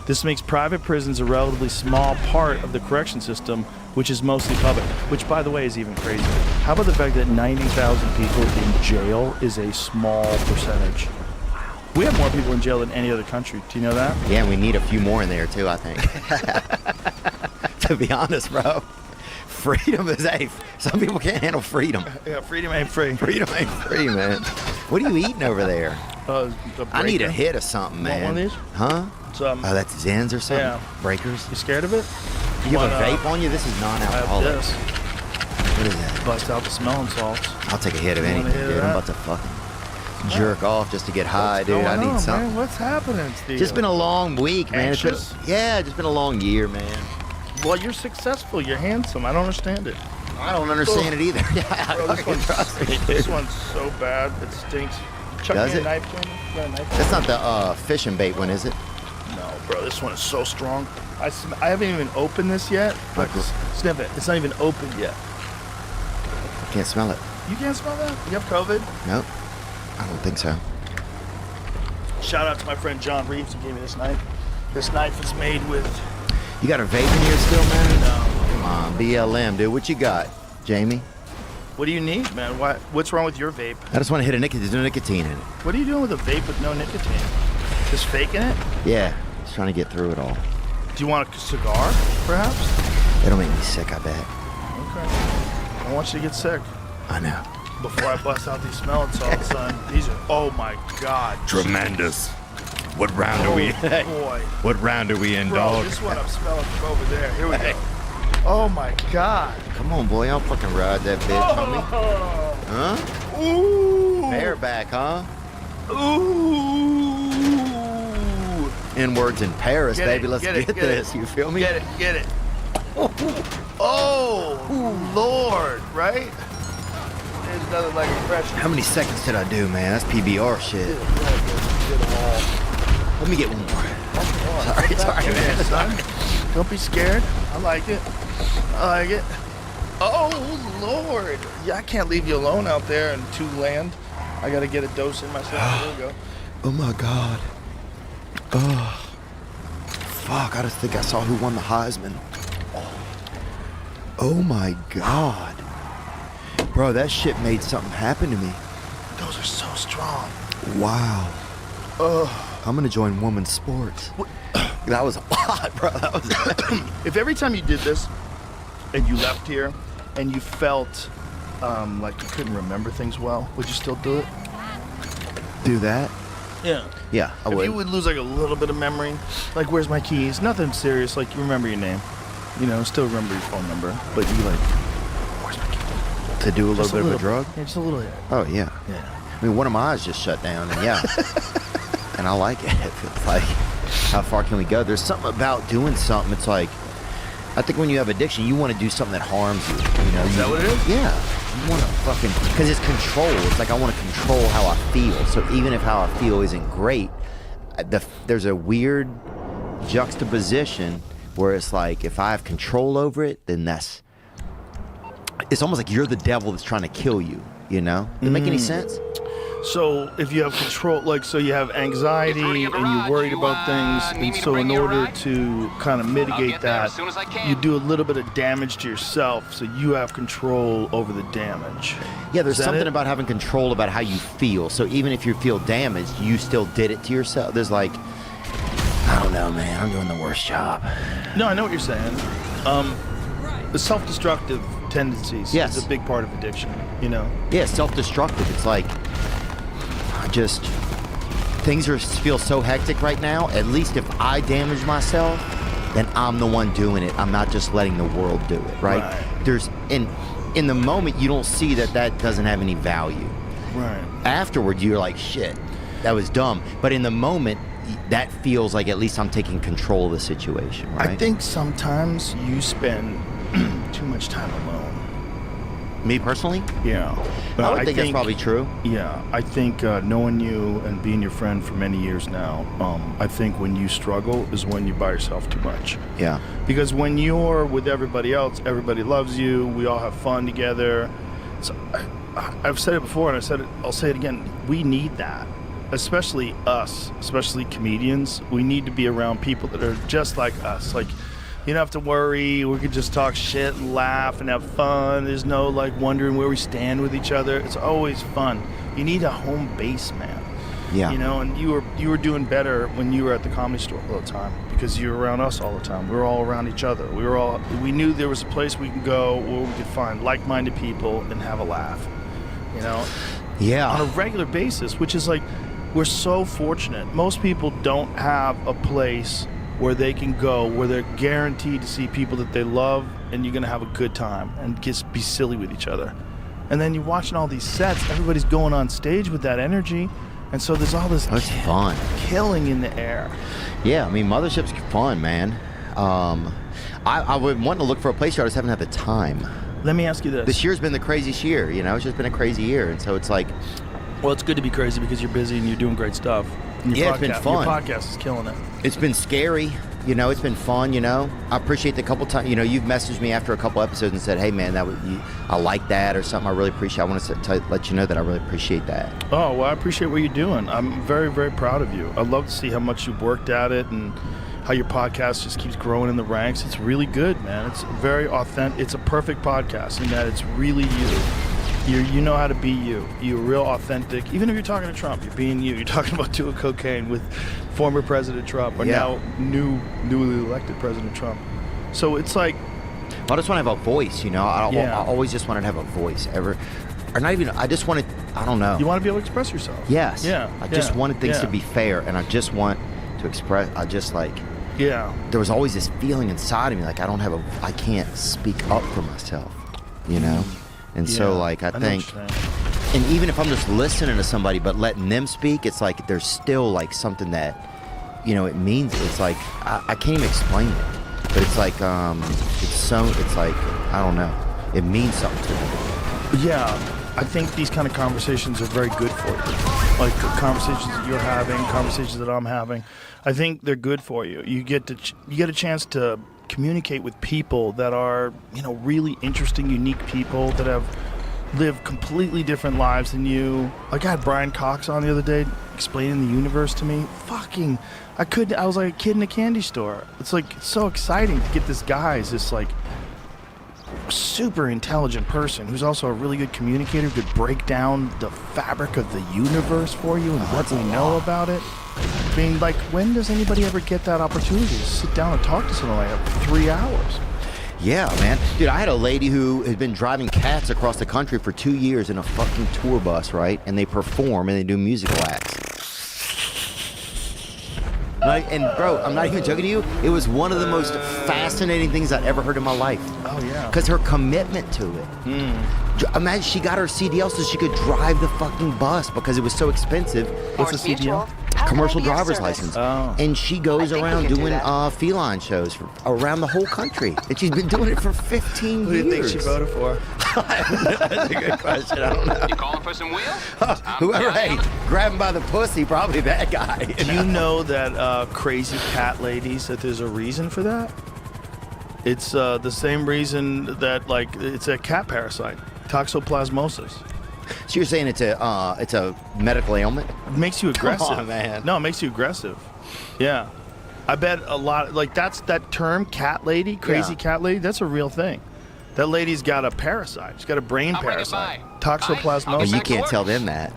This makes private prisons a relatively small part of the correction system, which is mostly public, which, by the way, is even crazier. How about the fact that 90,000 people in jail is a small percentage? We have more people in jail than any other country. Do you know that? Yeah, we need a few more in there, too, I think. To be honest, bro. Freedom is some people can't handle freedom. Yeah, freedom ain't free. Freedom ain't free, man. What are you eating over there? I need a hit of something, man. Want one of these? Huh? So, Oh, that's Zens or something? Yeah. Breakers? You scared of it? You have want, a vape on you? This is I non-alcoholic. have this. What is that? Bust out the smelling salts. I'll take a hit of You want a anything, hit of dude. I'm that? about to fucking jerk off just to get high, What's dude. I going need on, something. Man? What's happening, Steve? Just been a long week, man. Anxious? Just been a long year, man. Well, you're successful. You're handsome. I don't understand it. I don't understand it either. Bro, I fucking trust me, this dude. one's so bad. It stinks. Chuck Does me a it? knife, Jamie. You got a knife? That's not the fishing bait one, is it? No, bro. This one is so strong. I haven't even opened this yet. But Okay. sniff it. It's not even opened yet. Can't smell it. You can't smell that? You have COVID? Nope. I don't think so. Shout out to my friend John Reeves who gave me this knife. This knife is made with... You got a vape in here still, man? No. Come on, BLM, dude. What you got, Jamie? What do you need, man? What's wrong with your vape? I just want to hit there's no nicotine in it. What are you doing with a vape with no nicotine? Just faking it? Yeah, just trying to get through it all. Do you want a cigar, perhaps? It'll make me sick, I bet. Okay. I don't want you to get sick. I know. Before I bust out these smelling salts, son. These are, oh my God. Tremendous. What round are we? Boy. What round are we in, Bro, dog? this one I'm smelling from over there. Here we go. Oh my God. Come on, boy. I'll fucking ride that bitch, homie. Huh? Ooh. Bareback, huh? Ooh. N-words in Paris, Get baby. it, Let's get get, it, get this. You feel me? Get it, get it. Oh, Lord, right? There's another like impression. How many seconds did I do, man? That's PBR shit. Let me get one more. Sorry, man. Son. Don't be scared. I like it. I like it. Oh, Lord. Yeah, I can't leave you alone out there in two land. I got to get a dose in myself. There we go. Oh, my God. Oh. Fuck, I just think I saw who won the Heisman. Oh, my God. Bro, that shit made something happen to me. Those are so strong. Wow. I'm going to join women's sports. That was a lot, bro. That was If every time you did this and you left here and you felt like you couldn't remember things well, would you still do it? Do that? Yeah. Yeah, I If would. you would lose like a little bit of memory, like where's my keys? Nothing serious, like you remember your name. You know, still remember your phone number. But you like, where's my keys? To do a Just little bit of a drug? Yeah, just a little bit. Oh, yeah. Yeah. I mean, one of my eyes just shut down, and yeah. And I like it. It feels like, how far can we go? There's something about doing something. It's like, I think when you have addiction, you want to do something that harms you. You know? Is that what it is? Yeah. You want to fucking, because it's control. It's like I want to control how I feel. So even if how I feel isn't great, there's a weird juxtaposition where it's like, if I have control over it, then it's almost like you're the devil that's trying to kill you. You know? Does it make any sense? So if you have control, like, so you have anxiety and you're worried about things, and so in order to kind of mitigate that, you do a little bit of damage to yourself, so you have control over the damage. Yeah, there's Is that something it? about having control about how you feel. So even if you feel damaged, you still did it to yourself. There's like, I don't know, man. I'm doing the worst job. No, I know what you're saying. The self-destructive tendencies Yes. is a big part of addiction, you know? Yeah, self-destructive. It's like, things feel so hectic right now. At least if I damage myself, then I'm the one doing it. I'm not just letting the world do it, right? There's in the moment you don't see that doesn't have any value. Right. Afterward, you're like, shit, that was dumb. But in the moment, that feels like at least I'm taking control of the situation, right? I think sometimes you spend too much time alone. Me personally? Yeah. I would think that's probably true. Yeah. I think knowing you and being your friend for many years now, I think when you struggle is when you're by yourself too much. Yeah. Because when you're with everybody else, everybody loves you. We all have fun together. So I've said it before, and I'll say it again. We need that, especially us, especially comedians. We need to be around people that are just like us. Like, you don't have to worry. We can just talk shit and laugh and have fun. There's no like wondering where we stand with each other. It's always fun. You need a home base, man. Yeah. You know, and you were doing better when you were at the Comedy Store all the time because you were around us all the time. We were all around each other. We knew there was a place we could go where we could find like-minded people and have a laugh. You know? Yeah. On a regular basis, which is like, we're so fortunate. Most people don't have a place where they can go, where they're guaranteed to see people that they love, and you're gonna have a good time and just be silly with each other. And then you're watching all these sets, everybody's going on stage with that energy, and so there's all this fun killing in the air. Yeah, I mean, Mothership's fun, man. I would want to look for a place where I just haven't had the time. Let me ask you this. This year's been the craziest year, you know? It's just been a crazy year, and so it's like... Well, it's good to be crazy because you're busy and you're doing great stuff. And it's been fun. Your podcast is killing it. It's been scary, you know. It's been fun, you know. I appreciate the couple times, you know. You've messaged me after a couple episodes and said, "Hey, man, I like that," or something. I really appreciate. I want to let you know that I really appreciate that. Oh well, I appreciate what you're doing. I'm very, very proud of you. I love to see how much you've worked at it and how your podcast just keeps growing in the ranks. It's really good, man. It's very authentic. It's a perfect podcast in that it's really you. You know how to be you. You're real authentic. Even if you're talking to Trump, you're being you. You're talking about doing cocaine with former President Trump or now newly elected President Trump. So it's like... I just want to have a voice, you know. I always just wanted to have a voice. Or not even... I just wanted... I don't know. You want to be able to express yourself. Yes. Yeah. I just wanted things to be fair, and I just want to express... I just like... Yeah. There was always this feeling inside of me, like I can't speak up for myself, you know? And so, like, I think, and even if I'm just listening to somebody but letting them speak, it's like there's still, like, something that, you know, it means, it's like, I can't even explain it. But it's like, it's like, I don't know. It means something to me. Yeah. I think these kind of conversations are very good for you. Like, the conversations that you're having, conversations that I'm having. I think they're good for you. You get a chance to communicate with people that are, you know, really interesting, unique people that have lived completely different lives than you. Like, I had Brian Cox on the other day explaining the universe to me. I was like a kid in a candy store. It's like, it's so exciting to get this guy who's this like super intelligent person who's also a really good communicator, who could break down the fabric of the universe for you and what we know about it. I mean, like, when does anybody ever get that opportunity to sit down and talk to someone like that for 3 hours? Yeah, man. Dude, I had a lady who had been driving cats across the country for 2 years in a fucking tour bus, right? And they perform and they do musical acts. And bro, I'm not even joking to you. It was one of the most fascinating things I'd ever heard in my life. Oh, yeah. Because her commitment to it. Imagine she got her CDL so she could drive the fucking bus because it was so expensive. What's a CDL? Commercial driver's license. Oh. And she goes around doing feline shows around the whole country. And she's been doing it for 15 years. Who do you think she voted for? That's a good question. I don't know. You calling for some wheels? Whoever, hey, grab him by the pussy, probably that guy. Do you know that crazy cat ladies, that there's a reason for that? It's the same reason that, like, it's a cat parasite, toxoplasmosis. So you're saying it's a medical ailment? It makes you aggressive. Come on, man. No, it makes you aggressive. Yeah. I bet a lot, like, that's that term, cat lady, crazy cat lady, that's a real thing. That lady's got a parasite. She's got a brain parasite. Toxoplasmosis. And you can't tell them that.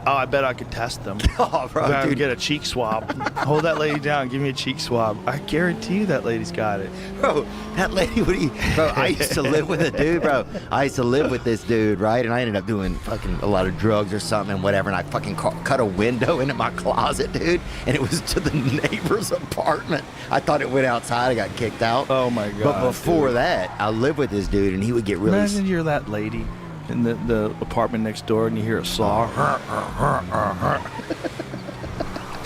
Oh, I bet I could test them. Oh, bro, I dude. could get a cheek swab. Hold that lady down. Give me a cheek swab. I guarantee you that lady's got it. Bro, that lady, bro, I used to live with a dude, bro. I used to live with this dude, right? And I ended up doing fucking a lot of drugs or something and whatever. And I fucking cut a window into my closet, dude. And it was to the neighbor's apartment. I thought it went outside. I got kicked out. Oh, my God. But before that, I lived with this dude and he would get really... Imagine you're that lady in the apartment next door and you hear a saw.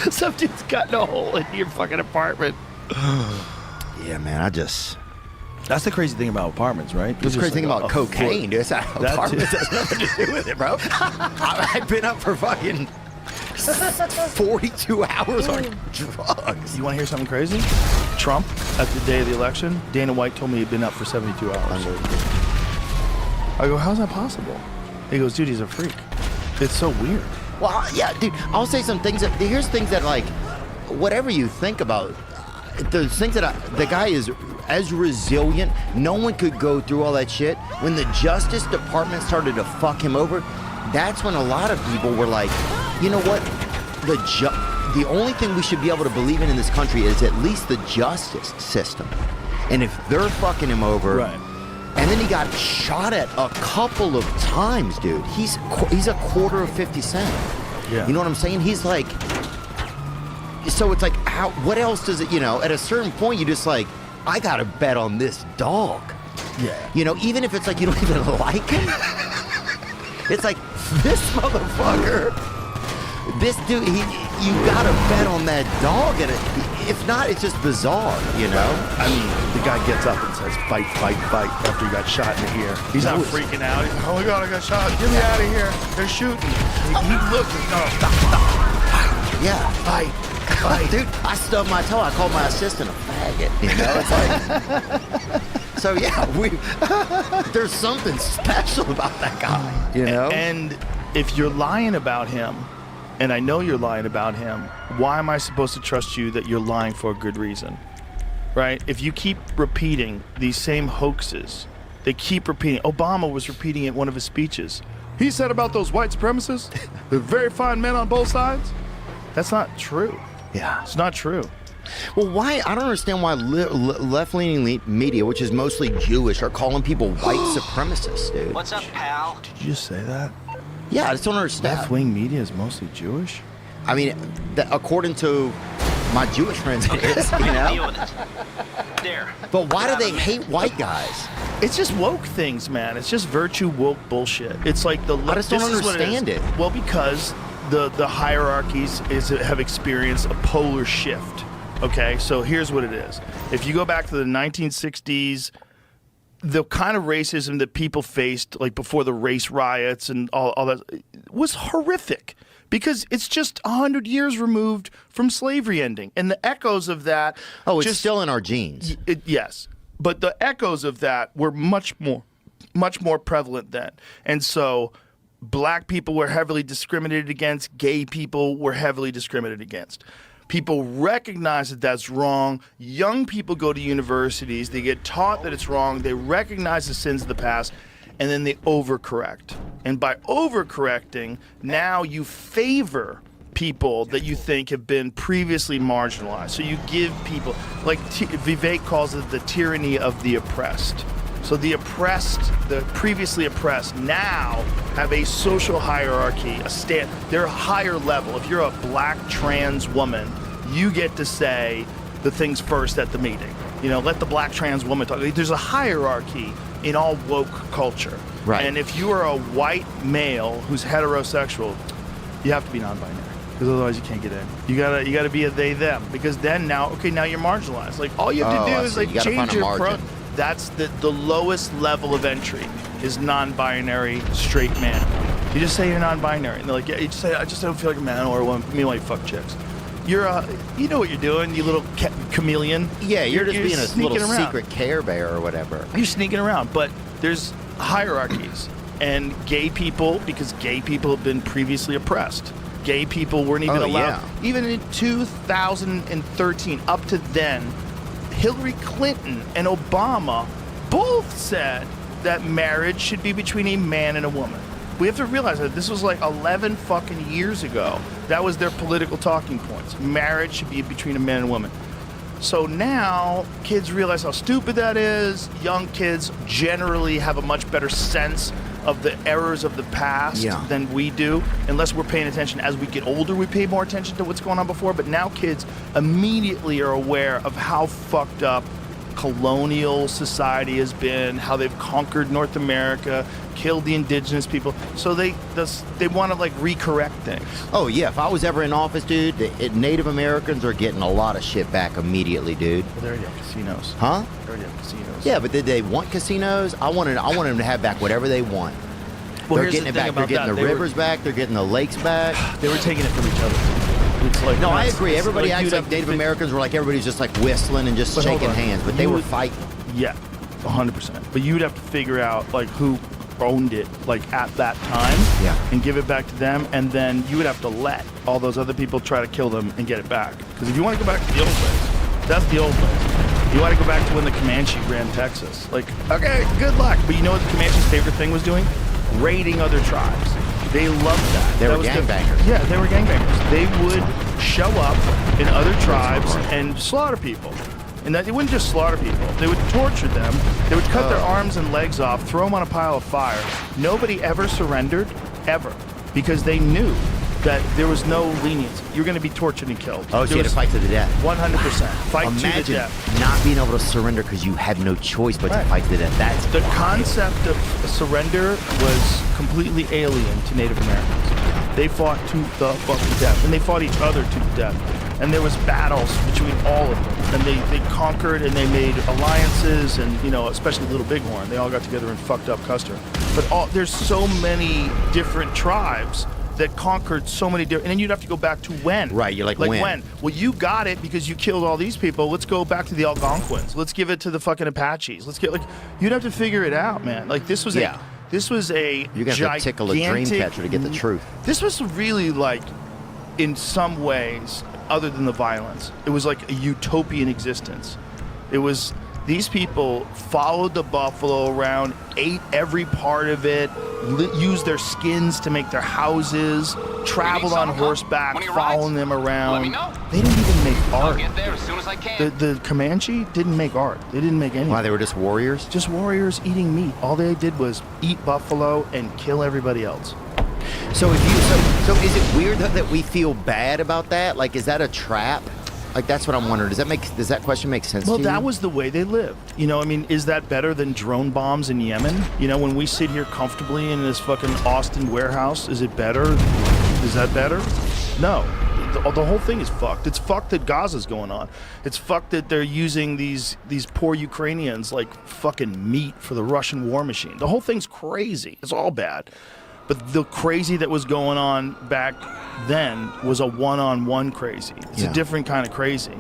Some dude's cutting a hole in your fucking apartment. Yeah, man, That's the crazy thing about apartments, right? It's crazy thing about cocaine, dude. Apartments too. has nothing to do with it, bro. I've been up for fucking 42 hours on drugs. You want to hear something crazy? Trump, at the day of the election, Dana White told me he'd been up for 72 hours. I go, how's that possible? He goes, dude, he's a freak. It's so weird. Well, yeah, dude, I'll say some things here's things that, like, whatever you think about, the things that the guy is as resilient. No one could go through all that shit. When the Justice Department started to fuck him over, that's when a lot of people were like, you know what? The only thing we should be able to believe in this country is at least the justice system. And if they're fucking him over, Right. And then he got shot at a couple of times, dude. He's a quarter of 50 Cent. Yeah. You know what I'm saying? He's like, so it's like, what else does it, at a certain point, you just like, I gotta bet on this dog. Yeah. Even if it's like you don't even like him. It's like, this motherfucker, this dude, you gotta bet on that dog. And if not, it's just bizarre, I mean, the guy gets up and says, fight, fight, fight, after he got shot in the ear. He's not freaking out. He's like, oh my God, I got shot. Get me out of here. They're shooting. He looks and goes, stop. Fight. Yeah. Fight. Dude, I stubbed my toe. I called my assistant a faggot. It's like, so yeah, there's something special about that guy, And if you're lying about him, and I know you're lying about him, why am I supposed to trust you that you're lying for a good reason? Right? If you keep repeating these same hoaxes, they keep repeating. Obama was repeating it in one of his speeches. He said about those white supremacists, the very fine men on both sides. That's not true. Yeah. It's not true. Well, why? I don't understand why left-leaning media, which is mostly Jewish, are calling people white supremacists, dude. What's up, pal? Did you just say that? Yeah, I just don't understand. Left-wing media is mostly Jewish? I mean, according to my Jewish friends, it is, Deal with it. There. But why do they hate white guys? It's just woke things, man. It's just virtue woke bullshit. It's like the I just don't this is what understand is. it. Well, because the hierarchies have experienced a polar shift. Okay, so here's what it is. If you go back to the 1960s, the kind of racism that people faced, like before the race riots and all that, was horrific. Because it's just 100 years removed from slavery ending. And the echoes of that... Oh, it's still in our genes. Yes. But the echoes of that were much more prevalent then. And so black people were heavily discriminated against. Gay people were heavily discriminated against. People recognize that that's wrong. Young people go to universities. They get taught that it's wrong. They recognize the sins of the past. And then they overcorrect. And by overcorrecting, now you favor people that you think have been previously marginalized. So you give people, like Vivek calls it the tyranny of the oppressed. So the oppressed, the previously oppressed, now have a social hierarchy, they're a higher level. If you're a black trans woman, you get to say the things first at the meeting. Let the black trans woman talk. There's a hierarchy in all woke culture. Right. And if you are a white male who's heterosexual, you have to be non-binary. Because otherwise you can't get in. You gotta be a they them. Because then now you're marginalized. Like all you have to do is like you gotta change find a your margin. That's the lowest level of entry is non-binary straight man. You just say you're non-binary, and they're like, yeah. You just say I just don't feel like a man or a woman. Meanwhile, you fuck chicks. You're you know what you're doing, you little chameleon. Yeah, you're just being a little around. secret Care Bear or whatever. You're sneaking around, but there's hierarchies. And gay people, because gay people have been previously oppressed. Gay people weren't even allowed. Yeah. Even in 2013, up to then, Hillary Clinton and Obama both said that marriage should be between a man and a woman. We have to realize that this was like 11 fucking years ago. That was their political talking points. Marriage should be between a man and a woman. So now kids realize how stupid that is. Young kids generally have a much better sense of the errors of the past than we do. Unless we're paying attention as we get older, we pay more attention to what's going on before. But now kids immediately are aware of how fucked up colonial society has been, how they've conquered North America, killed the indigenous people. So they want to like recorrect things. Oh yeah, if I was ever in office, dude, the Native Americans are getting a lot of shit back immediately, dude. Well, they already have casinos. Huh? They already have casinos. Yeah, but did they want casinos? I wanted them to have back whatever they want. Well, They're here's getting the it thing back. They're about getting that. the They were- rivers back. They're getting the lakes back. They were taking it from each other. It's like, No, I it's- agree. it's Everybody acts you'd like have to Native think- Americans were like everybody's just like whistling and just But hold shaking on. hands, but they You were would- fighting. Yeah, 100%. But you'd have to figure out like who owned it like at that time, Yeah. and give it back to them, and then you would have to let all those other people try to kill them and get it back. Because if you want to go back to the old ways, that's the old ways. You want to go back to when the Comanche ran Texas. Like, okay, good luck. But you know what the Comanche's favorite thing was doing? Raiding other tribes. They loved that. They That were was gangbangers. Yeah, they were gangbangers. They would show up in other tribes and slaughter people. And that, they wouldn't just slaughter people. They would torture them. They would cut their arms and legs off, throw them on a pile of fire. Nobody ever surrendered, ever, because they knew that there was no leniency. You're going to be tortured and killed. Oh, so There you had to was fight to the death. 100%. Fight to the Imagine death. not being able to surrender because you had no choice but Right. to fight to the death. That's The wild. concept of surrender was completely alien to Native Americans. They fought to the fucking death, and they fought each other to the death. And there was battles between all of them, and they conquered and they made alliances, and you know, especially Little Bighorn, they all got together and fucked up Custer. But there's so many different tribes that conquered so many different, and then you'd have to go back to when. Right, you're like when? Well, you got it because you killed all these people. Let's go back to the Algonquins. Let's give it to the fucking Apaches. Let's get you'd have to figure it out, man. Like this was Yeah. this was a You're gonna have to tickle a dream gigantic- catcher to get the truth. This was really like, in some ways, other than the violence, it was like a utopian existence. It was, these people followed the buffalo around, ate every part of it, used their skins to make their houses, traveled on horseback, following them around. They didn't even make art. there as soon as I can. The Comanche didn't make art. They didn't make anything. Why, they were just warriors? Just warriors eating meat. All they did was eat buffalo and kill everybody else. So if you so is it weird that we feel bad about that? Like, is that a trap? Like, that's what I'm wondering. Does that question make sense Well, to you? that was the way they lived. You know, I mean, is that better than drone bombs in Yemen? You know, when we sit here comfortably in this fucking Austin warehouse, is it better? Is that better? No. The whole thing is fucked. It's fucked that Gaza's going on. It's fucked that they're using these poor Ukrainians like fucking meat for the Russian war machine. The whole thing's crazy. It's all bad. But the crazy that was going on back then was a one-on-one crazy. It's Yeah. a different kind of crazy.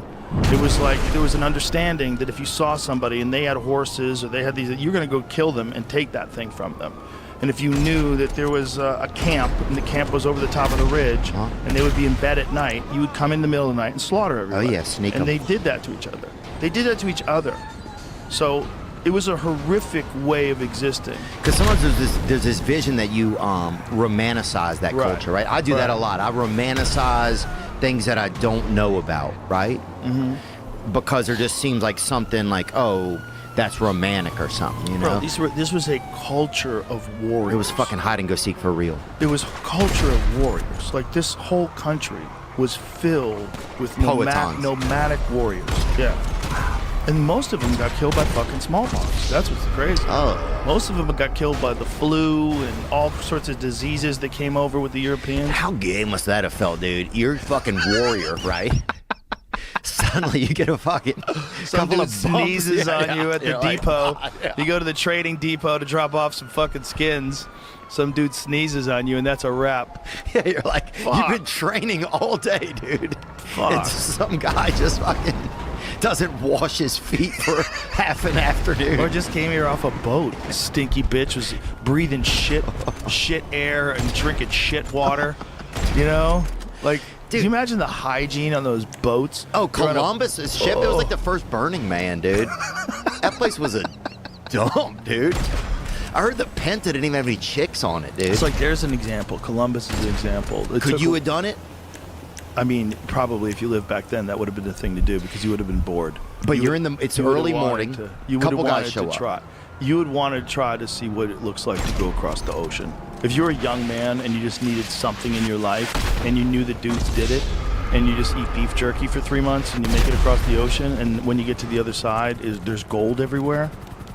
It was like there was an understanding that if you saw somebody and they had horses or they had these, you're going to go kill them and take that thing from them. And if you knew that there was a camp and the camp was over the top of the ridge and they would be in bed at night, you would come in the middle of the night and slaughter everybody. Oh, yeah, sneak 'em. And they did that to each other. They did that to each other. So it was a horrific way of existing. Because sometimes there's this vision that you romanticize that Right. culture, right? I do that a lot. I romanticize things that I don't know about, right? Mm-hmm. Because there just seems like something like, oh, that's romantic or something, you know? Bro, this was a culture of warriors. It was fucking hide and go seek for real. It was a culture of warriors. Like this whole country was filled with Poetons. nomadic warriors. Yeah. And most of them got killed by fucking smallpox. That's what's crazy. Oh. Most of them got killed by the flu and all sorts of diseases that came over with the Europeans. How gay must that have felt, dude? You're a fucking warrior, right? Suddenly you get a fucking Some couple dude of bumps. sneezes Yeah, on yeah. you at the You're like, depot. "Ah, yeah." You go to the trading depot to drop off some fucking skins. Some dude sneezes on you, and that's a wrap. Yeah, you're like, Fuck. you've been training all day, dude. Fuck. And some guy just fucking doesn't wash his feet for half an afternoon. Or just came here off a boat. Stinky bitch was breathing shit air and drinking shit water. You know? Like, Dude. do you imagine the hygiene on those boats? Oh, You're on a- Columbus's ship? It was like the first Burning Man, dude. That place was a dump, dude. I heard the Penta didn't even have any chicks on it, dude. It's like, there's an example. Columbus is an example. It Could took you a- have done it? I mean, probably if you lived back then, that would have been the thing to do because you would have been bored. But You you're would- in the- it's you would have early wanted morning. to- you would Couple have guys wanted show to up. try. You would want to try to see what it looks like to go across the ocean. If you're a young man and you just needed something in your life and you knew the dudes did it, and you just eat beef jerky for 3 months, and you make it across the ocean, and when you get to the other side, there's gold everywhere.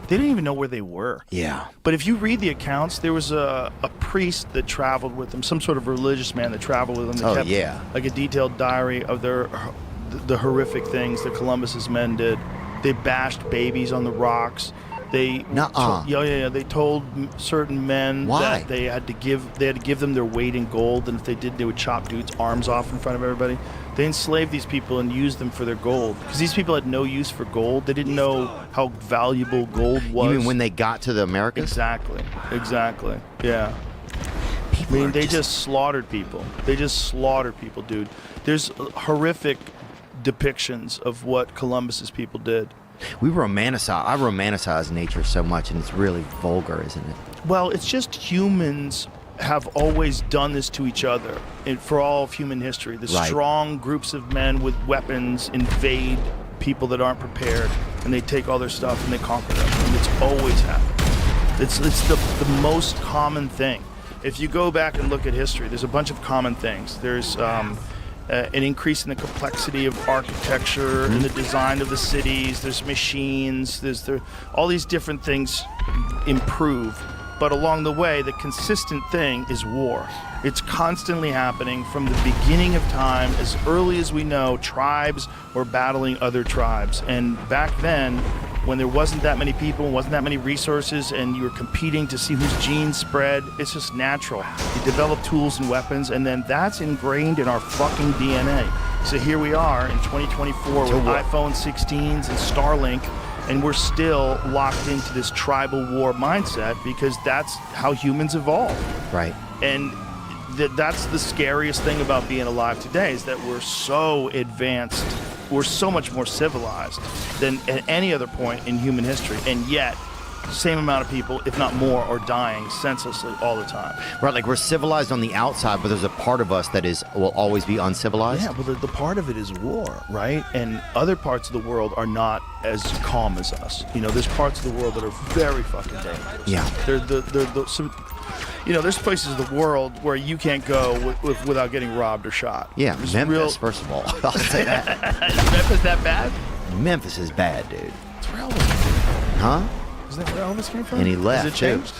They didn't even know where they were. Yeah. But if you read the accounts, there was a priest that traveled with them, some sort of religious man that traveled with them. That kept, like a detailed diary of the horrific things that Columbus's men did. They bashed babies on the rocks. They They told certain men that they had to give them their weight in gold, and if they did, they would chop dudes' arms off in front of everybody. They enslaved these people and used them for their gold because these people had no use for gold. They didn't know how valuable gold was. You mean when they got to the Americas? Exactly. Yeah. They just slaughtered people. They just slaughtered people, dude. There's horrific depictions of what Columbus's people did. I romanticize nature so much, and it's really vulgar, isn't it? Well, it's just humans have always done this to each other for all of human history. The strong groups of men with weapons invade people that aren't prepared, and they take all their stuff and they conquer them. And it's always happened. It's the most common thing. If you go back and look at history, there's a bunch of common things. There's an increase in the complexity of architecture and the design of the cities. There's machines. All these different things improve. But along the way, the consistent thing is war. It's constantly happening from the beginning of time. As early as we know, tribes were battling other tribes. And back then, when there wasn't that many people, wasn't that many resources, and you were competing to see whose genes spread, it's just natural. You develop tools and weapons, and then that's ingrained in our fucking DNA. So here we are in 2024 with iPhone 16s and Starlink, and we're still locked into this tribal war mindset because that's how humans evolved. Right. And that's the scariest thing about being alive today, is that we're so advanced, we're so much more civilized than at any other point in human history, and yet same amount of people, if not more, are dying senselessly all the time. Right, like we're civilized on the outside, but there's a part of us that will always be uncivilized. Yeah, well, the part of it is war, right? And other parts of the world are not as calm as us. There's parts of the world that are very fucking dangerous. Yeah. There's places in the world where you can't go without getting robbed or shot. Yeah, Memphis, first of all. I'll say that. Is Memphis that bad? Memphis is bad, dude. It's where Elvis came from. Huh? Is that where Elvis came from? And he left. Has it changed?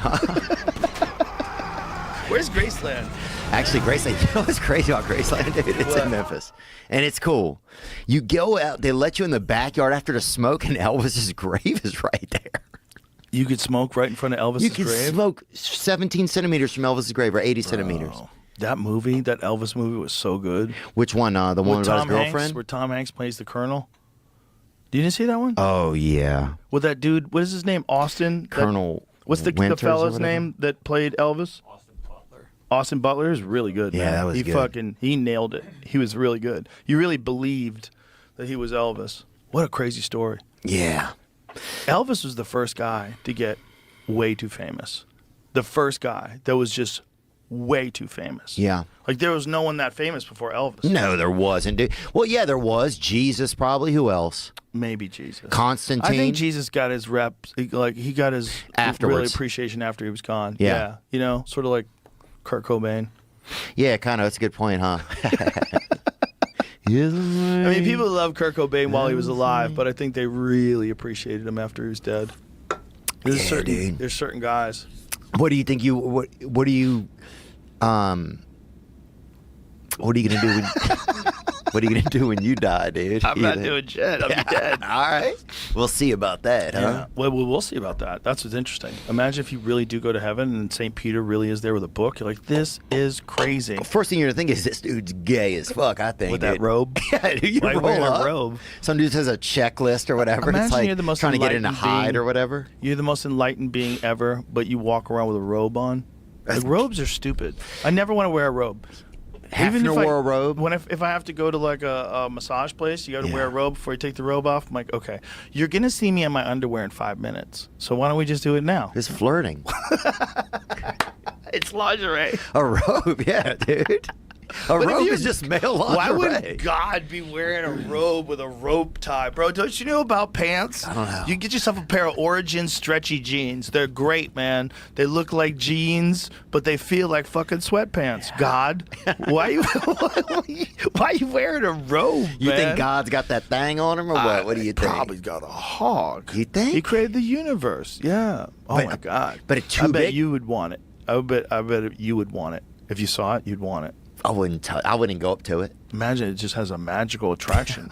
Where's Graceland? Actually, Graceland, you know what's crazy about Graceland, dude? It's in Memphis. And it's cool. You go out, they let you in the backyard after the smoke, and Elvis's grave is right there. You could smoke right in front of Elvis's grave? You could smoke 17 centimeters from Elvis's grave, or 80 centimeters. That movie, that Elvis movie, was so good. Which one? The one about his girlfriend? Where Tom Hanks plays the Colonel. You didn't see that one? Oh, yeah. With that dude, what is his name? Austin? Colonel What's the fella's name that played Elvis? Austin Butler is really good, man. Yeah, that was good. He nailed it. He was really good. You really believed that he was Elvis. What a crazy story. Yeah. Elvis was the first guy to get way too famous. The first guy that was just way too famous. Yeah. Like, there was no one that famous before Elvis. No, there wasn't, dude. Well, yeah, there was. Jesus, probably. Who else? Maybe Jesus. Constantine. I think Jesus got his reps. He got his afterwards. Really appreciation after he was gone. Yeah. Sort of like Kurt Cobain. Yeah, kind of. That's a good point, huh? I mean, people love Kurt Cobain while he was alive, but I think they really appreciated him after he was dead. There's certain guys. What do you think what are you gonna do what are you gonna do when you die, dude? I'm not doing shit. I'll be dead. All right. We'll see about that, huh? Yeah. Well, we'll see about that. That's what's interesting. Imagine if you really do go to heaven and St. Peter really is there with a book. You're like, this is crazy. First thing you're gonna think is this dude's gay as fuck, I think. With dude. that robe? Yeah, dude, you roll wearing up. a robe. Some dude says a checklist or whatever. Imagine it's like you're the most trying to get into hide being, or whatever. You're the most enlightened being ever, but you walk around with a robe on. Like, robes are stupid. I never want to wear a robe. Hefner wore a robe. If I have to go to like a massage place, you got to wear a robe before you take the robe off. I'm like, okay, you're gonna see me in my underwear in 5 minutes, so why don't we just do it now? It's flirting. It's lingerie. A robe, yeah, dude. But if robe you- is just male Why lingerie. would God be wearing a robe with a rope tie, bro? Don't you know about pants? I don't know. You get yourself a pair of Origin stretchy jeans. They're great, man. They look like jeans, but they feel like fucking sweatpants. God, why are you wearing a robe, You man? think God's got that thing on him or what? What do you think? Probably got a hog. You think? He created the universe? Yeah. Oh But- my God. but it's I too bet big? you would want it. I bet you would want it. If you saw it, you'd want it. I wouldn't go up to it. Imagine it just has a magical attraction.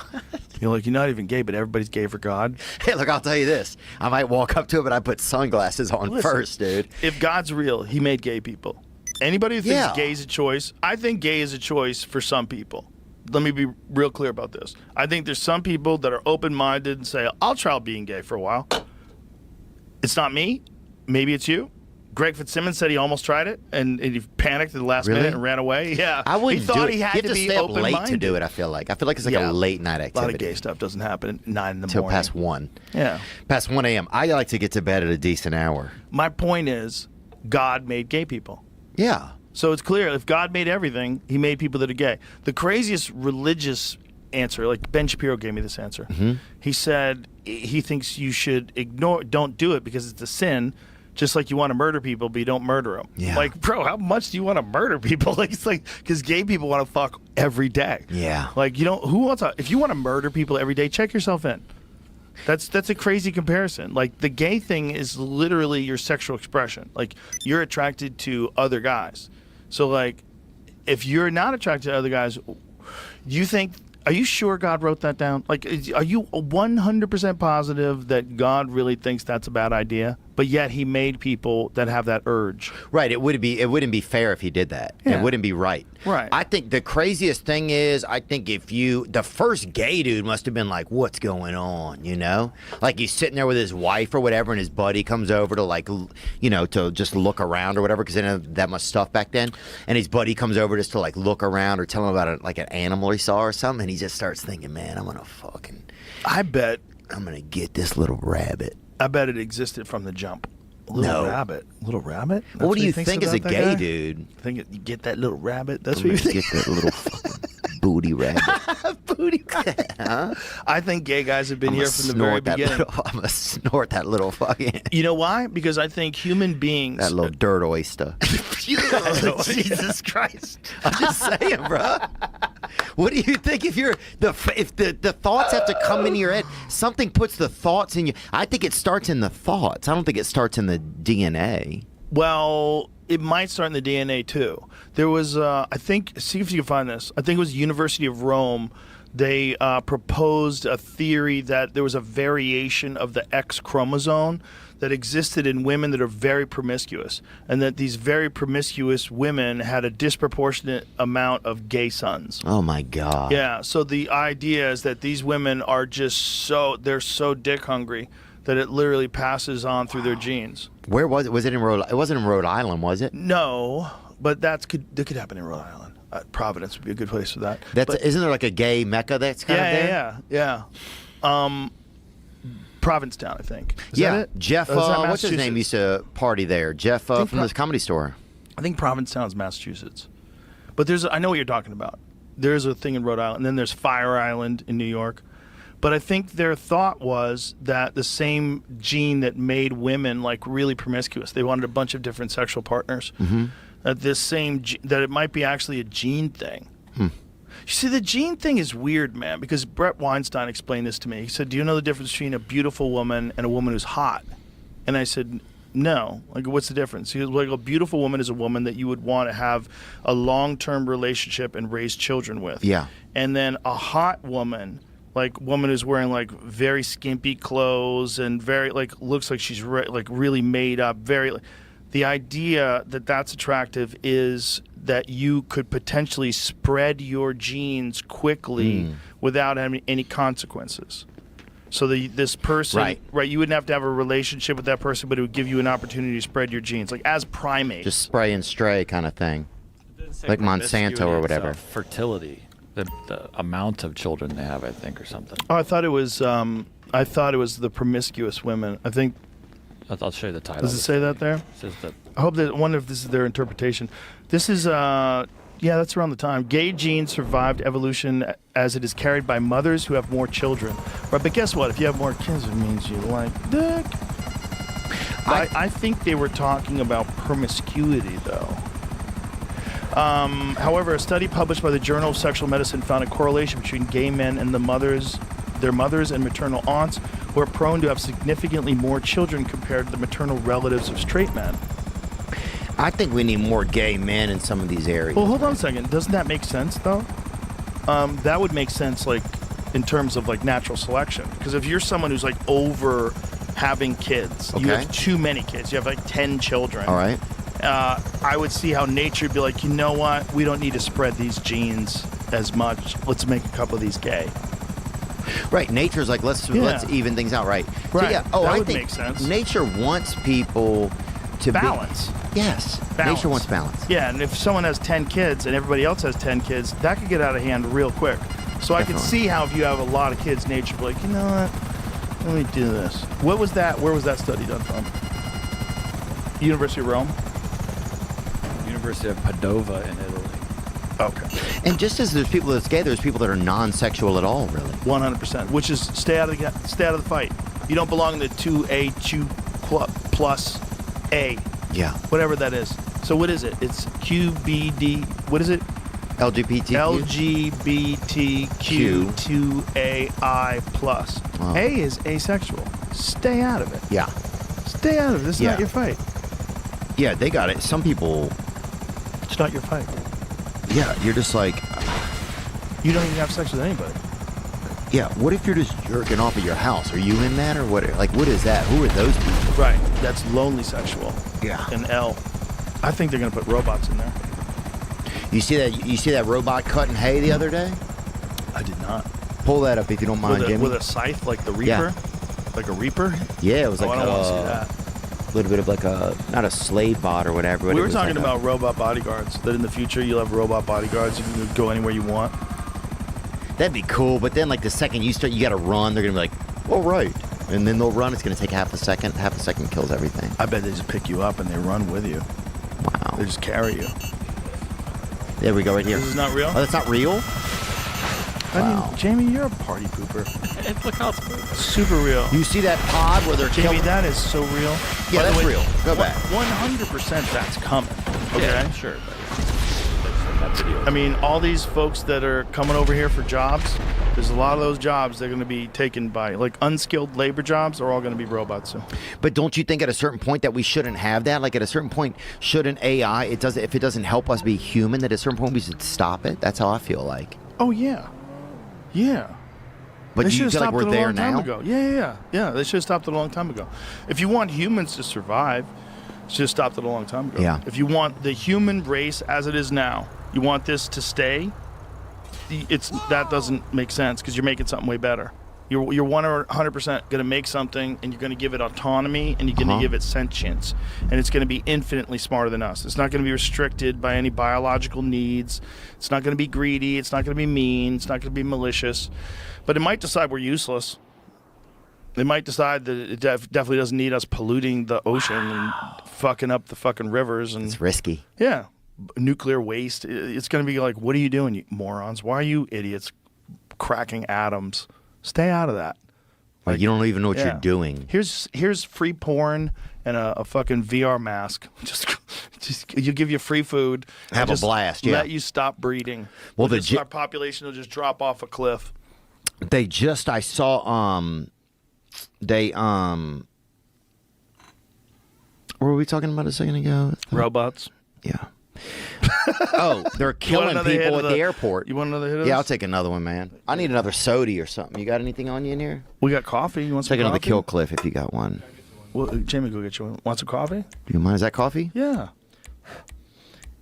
You're like, you're not even gay, but everybody's gay for God. Hey, look, I'll tell you this. I might walk up to it, but I put sunglasses on Listen, first, dude. If God's real, he made gay people. Anybody who thinks Yeah. gay is a choice, I think gay is a choice for some people. Let me be real clear about this. I think there's some people that are open-minded and say, I'll try being gay for a while. It's not me. Maybe it's you. Greg Fitzsimmons said he almost tried it, and he panicked at the last Really? minute and ran away. Yeah. I wouldn't He thought do it. he had you to have to be stay up late open-minded. to do it, I feel like. I feel like it's like Yeah. a late night A activity. lot of gay stuff doesn't happen at 9 in the Till morning. past 1. Yeah. Past 1 a.m. I like to get to bed at a decent hour. My point is, God made gay people. Yeah. So it's clear if God made everything, he made people that are gay. The craziest religious answer, like Ben Shapiro gave me this answer. Mm-hmm. He said he thinks you should don't do it because it's a sin. Just like you want to murder people, but you don't murder them. Yeah. Like, bro, how much do you want to murder people? Like, it's like, because gay people want to fuck every day. Yeah. Like, you don't, who wants to, if you want to murder people every day, check yourself in. That's a crazy comparison. Like, the gay thing is literally your sexual expression. Like, you're attracted to other guys. So, like, if you're not attracted to other guys, are you sure God wrote that down? Like, are you 100% positive that God really thinks that's a bad idea? But yet he made people that have that urge. Right. It wouldn't be fair if he did that. Yeah. It wouldn't be right. Right. I think the craziest thing is, I think the first gay dude must have been like, what's going on, you know? Like he's sitting there with his wife or whatever, and his buddy comes over to to just look around or whatever, because they didn't have that much stuff back then. And his buddy comes over just to like look around or tell him about an animal he saw or something, and he just starts thinking, man, I'm going to get this little rabbit. I bet it existed from the jump. Little rabbit. Little rabbit? That's What do he you thinks think as a about that gay guy? dude? Think you get that little rabbit? That's I'm what you gonna think? get that little fucking booty rabbit. Booty rabbit. Huh? I think gay guys have been here from the very beginning. I'm gonna snort that little fucking You know why? Because I think human beings. that little dirt oyster. Jesus Christ. I'm just saying, bro. What do you think if the thoughts have to come into your head? Something puts the thoughts in you. I think it starts in the thoughts. I don't think it starts in the DNA. Well, it might start in the DNA too. There was, I think, see if you can find this. I think it was University of Rome. They proposed a theory that there was a variation of the X chromosome that existed in women that are very promiscuous, and that these very promiscuous women had a disproportionate amount of gay sons. Oh my God. Yeah, so the idea is that these women are just they're so dick hungry that it literally passes on through their genes. Where was it? Was it in Rhode? It wasn't in Rhode Island, was it? No, but that could happen in Rhode Island. Providence would be a good place for that. Isn't there like a gay mecca that's kind of there? Yeah. Provincetown, I think. Is Yeah. that it? Jeff, Or is that what's his name, used to party there? Jeff from the Comedy Store. I think Provincetown is Massachusetts. But I know what you're talking about. There's a thing in Rhode Island, and then there's Fire Island in New York. But I think their thought was that the same gene that made women like really promiscuous, they wanted a bunch of different sexual partners. Mm-hmm. That it might be actually a gene thing. You see, the gene thing is weird, man, because Brett Weinstein explained this to me. He said, do you know the difference between a beautiful woman and a woman who's hot? And I said, no. Like, what's the difference? He was like, a beautiful woman is a woman that you would want to have a long-term relationship and raise children with. Yeah. And then a hot woman, like woman who's wearing like very skimpy clothes and very like looks like she's really made up, the idea that that's attractive is that you could potentially spread your genes quickly without having any consequences. So this person, right, you wouldn't have to have a relationship with that person, but it would give you an opportunity to spread your genes, like as primates. Just spray and stray kind of thing. Like Monsanto or whatever. Fertility, the amount of children they have, I think, or something. Oh, I thought it was the promiscuous women. I think. I'll show you the title. Does it say that there? It says that. I wonder if this is their interpretation. This is Yeah, that's around the time. Gay genes survived evolution as it is carried by mothers who have more children. Right, but guess what? If you have more kids, it means you like dick. I think they were talking about promiscuity, though. However, a study published by the Journal of Sexual Medicine found a correlation between gay men and their mothers and maternal aunts who are prone to have significantly more children compared to the maternal relatives of straight men. I think we need more gay men in some of these areas. Well, hold on a second. Doesn't that make sense, though? That would make sense, like, in terms of, like, natural selection. Because if you're someone who's, like, over having kids, you have too many kids, you have, like, 10 children. All right. I would see how nature would be like, you know what? We don't need to spread these genes as much. Let's make a couple of these gay. Right. Nature's like, let's even things out, right? Right. So, yeah. That I would think make sense. Nature wants people to balance. Yes. Balance. Nature wants balance. Yeah, and if someone has 10 kids and everybody else has 10 kids, that could get out of hand real quick. So I can see how if you have a lot of kids, nature would be like, you know what? Let me do this. What was that? Where was that study done from? University of Rome? University of Padova in Italy. Okay. And just as there's people that's gay, there's people that are non-sexual at all, really. 100%. Which is stay out of the fight. You don't belong in the 2A, 2 plus A. Yeah. Whatever that is. So what is it? It's QBD. What is it? LGBTQ. LGBTQ2AI plus. Wow. A is asexual. Stay out of it. Yeah. Stay out of it. This is not your fight. Yeah, they got it. Some people. It's not your fight. Yeah, you're just like. You don't even have sex with anybody. Yeah, what if you're just jerking off at your house? Are you in that or what? Like, what is that? Who are those people? Right. That's lonely sexual. Yeah. And L. I think they're gonna put robots in there. You see that? You see that robot cutting hay the other day? I did not. Pull that up if you don't mind, Jimmy. With a scythe like the Reaper? Like a Reaper? Yeah, it was like I don't want to see that. a little bit of like a, not a slave bot or whatever. But We it were was talking like about robot bodyguards, that in the future you'll have robot bodyguards. You can go anywhere you want. That'd be cool, but then like the second you start, you gotta run, they're gonna be like, all right. And then they'll run, it's gonna take half a second. Half a second kills everything. I bet they just pick you up and they run with you. Wow. They just carry you. There we go, right here. This is not real? Oh, that's not real? I mean, Jamie, you're a party pooper. Look how it's moving. Super real. You see that pod where they're Jamie, killing? that is so real. Yeah, By the that's way, real. Go back. 100% that's coming. Okay? Yeah, sure. That's the deal. I mean, all these folks that are coming over here for jobs, there's a lot of those jobs they're going to be taken by, like unskilled labor jobs are all going to be robots soon. But don't you think at a certain point that we shouldn't have that? Like at a certain point, shouldn't AI, if it doesn't help us be human, that at a certain point we should stop it? That's how I feel like. Oh, yeah. Yeah. But They do you should feel have like stopped we're it a there long time now? ago. Yeah. They should have stopped it a long time ago. If you want humans to survive, should have stopped it a long time ago. Yeah. If you want the human race as it is now, you want this to stay, that doesn't make sense because you're making something way better. You're 100% going to make something, and you're going to give it autonomy, and you're going to give it sentience, and it's going to be infinitely smarter than us. It's not going to be restricted by any biological needs. It's not going to be greedy. It's not going to be mean. It's not going to be malicious. But it might decide we're useless. They might decide that it definitely doesn't need us polluting the ocean and fucking up the fucking rivers. And It's risky. yeah, nuclear waste. It's going to be like, what are you doing, you morons? Why are you idiots cracking atoms? Stay out of that. Like, you don't even know what Yeah. you're doing. Here's free porn and a fucking VR mask. Just you give you free food. and Have a just blast, yeah. Let you stop breeding. Well, Our population will just drop off a cliff. I saw, what were we talking about a second ago? Robots. Yeah. Oh, they're killing another hit people of at the airport. You want another hit of Yeah, this? I'll take another one, man. I need another soda or something. You got anything on you in here? We got coffee. You want some Take another coffee? Kill Cliff if you got one. Well, Jamie, go get you one. Want some coffee? Do you mind? Is that coffee? Yeah.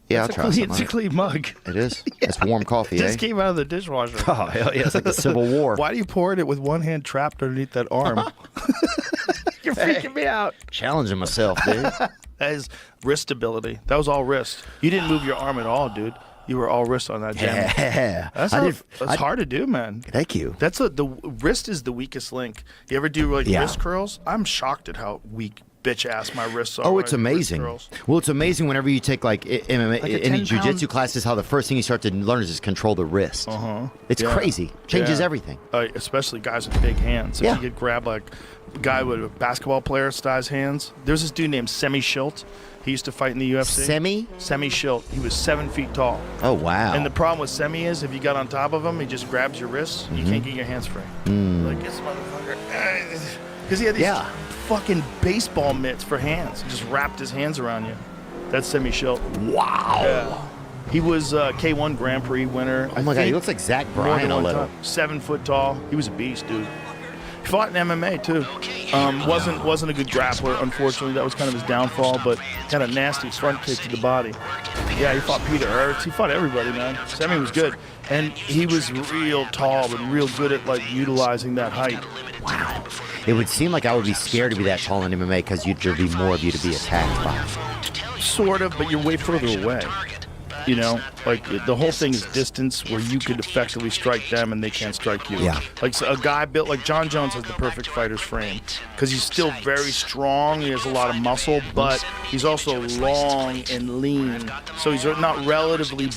Yeah, I'll It's a try clean, some. it's a clean mug. It is? It's warm coffee, Just eh? came out of the dishwasher. Oh, hell yeah. It's like the Civil War. Why do you pour it with one hand trapped underneath that arm? You're freaking me out. Challenging myself, dude. That is wrist stability. That was all wrist. You didn't move your arm at all, dude. You were all wrist on that jam. Yeah. That's hard to do, man. Thank you. The wrist is the weakest link. You ever do like Yeah. wrist curls? I'm shocked at how weak bitch ass my wrists are. Oh, when it's I do wrist amazing. curls. Well, it's amazing whenever you take like MMA, Like a any 10-pound jiu-jitsu classes, how the first thing you start to learn is just control the wrist. It's Yeah. crazy. Changes Yeah. everything. Especially guys with big hands. If Yeah. you get grabbed like a guy with a basketball player size hands. There's this dude named Semi Schilt. He used to fight in the UFC. Semi? Semi Schilt. He was 7 feet tall. Oh, wow. And the problem with Semi is if you got on top of him, he just grabs your wrists. You can't get your hands free. Like this motherfucker. Because he had these fucking baseball mitts for hands. He just wrapped his hands around you. That's Semi Schilt. Wow. Yeah. He was K1 Grand Prix winner. Oh, my God. He looks like Zach more Bryan than a one little. time. 7 foot tall. He was a beast, dude. He fought in MMA too. Wasn't a good grappler, unfortunately. That was kind of his downfall, but had a nasty front kick to the body. Yeah, he fought Peter Ertz. He fought everybody, man. Semi was good, and he was real tall and real good at like utilizing that height. Wow. It would seem like I would be scared to be that tall in MMA because there'd be more of you to be attacked by. Sort of, but you're way further away. You know, like the whole thing is distance where you could effectively strike them and they can't strike you. Yeah. Like so a guy built like John Jones has the perfect fighter's frame because he's still very strong. He has a lot of muscle, but he's also long and lean. So he's not relatively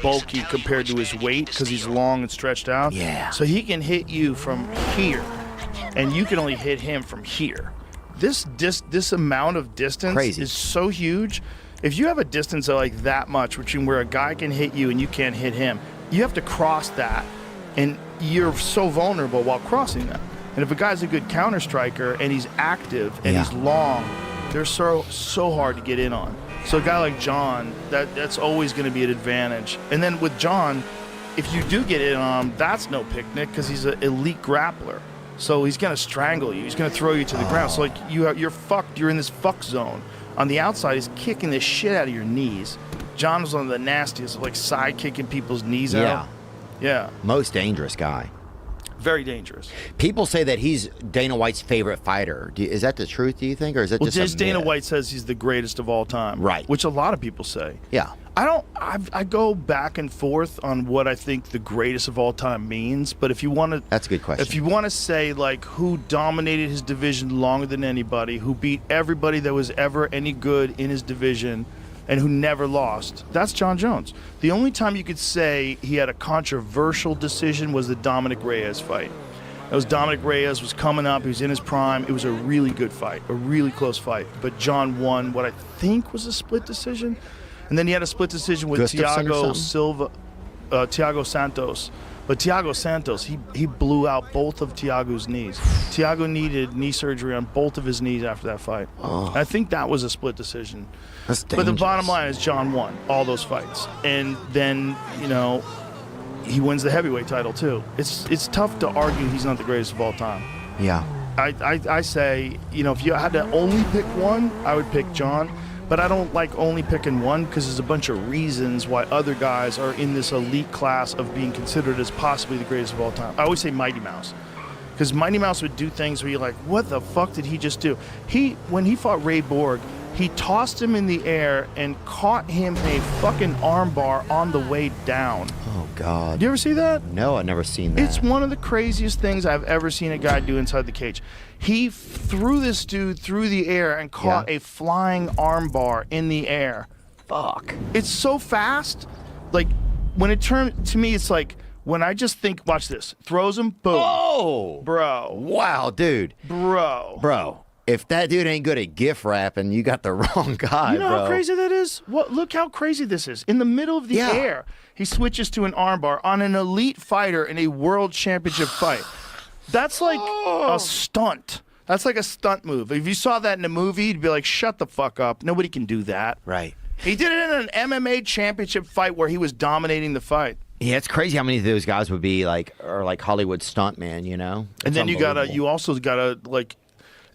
bulky compared to his weight because he's long and stretched out. Yeah. So he can hit you from here, and you can only hit him from here. This amount of distance Crazy. is so huge. If you have a distance of like that much between where a guy can hit you and you can't hit him, you have to cross that, and you're so vulnerable while crossing that. And if a guy's a good counter striker and he's active and he's long, they're so hard to get in on. So a guy like John, that's always going to be an advantage. And then with John, if you do get in on him, that's no picnic because he's an elite grappler. So he's going to strangle you. He's going to throw you to the ground. So like you're fucked. You're in this fuck zone. On the outside, he's kicking the shit out of your knees. John was one of the nastiest, like side kicking people's knees out. Yeah. Most dangerous guy. Very dangerous. People say that he's Dana White's favorite fighter. Is that the truth, do you think? Or is that just Dana myth? White says he's the greatest of all time. Right. Which a lot of people say. Yeah. I go back and forth on what I think the greatest of all time means, but if you want to... That's a good question. If you want to say, like, who dominated his division longer than anybody, who beat everybody that was ever any good in his division, and who never lost, that's John Jones. The only time you could say he had a controversial decision was the Dominic Reyes fight. That was Dominic Reyes was coming up. He was in his prime. It was a really good fight, a really close fight. But John won what I think was a split decision. And then he had a split decision with Gustafsson or Thiago Santos. But Thiago Santos, he blew out both of Thiago's knees. Thiago needed knee surgery on both of his knees after that fight. I think that was a split decision. That's But the dangerous. bottom line is John won all those fights. And then, you know, he wins the heavyweight title too. It's tough to argue he's not the greatest of all time. Yeah. I say, you know, if you had to only pick one, I would pick John. But I don't like only picking one because there's a bunch of reasons why other guys are in this elite class of being considered as possibly the greatest of all time. I always say Mighty Mouse. Because Mighty Mouse would do things where you're like, what the fuck did he just do? When he fought Ray Borg, he tossed him in the air and caught him a fucking armbar on the way down. Oh, God. Do you ever see that? No, I've never seen that. It's one of the craziest things I've ever seen a guy do inside the cage. He threw this dude through the air and caught a flying armbar in the air. Fuck. It's so fast. Like, when it turned, to me, it's like, when I just think, watch this, throws him, boom. Oh! Bro. Wow, dude. Bro. If that dude ain't good at gift wrapping, you got the wrong guy, You know bro. how crazy that is? Look how crazy this is. In the middle of the air, he switches to an armbar on an elite fighter in a world championship fight. That's like a stunt. That's like a stunt move. If you saw that in a movie, you'd be like, shut the fuck up. Nobody can do that. Right. He did it in an MMA championship fight where he was dominating the fight. Yeah, it's crazy how many of those guys would be like Hollywood stuntman, you know? And then you also gotta, like,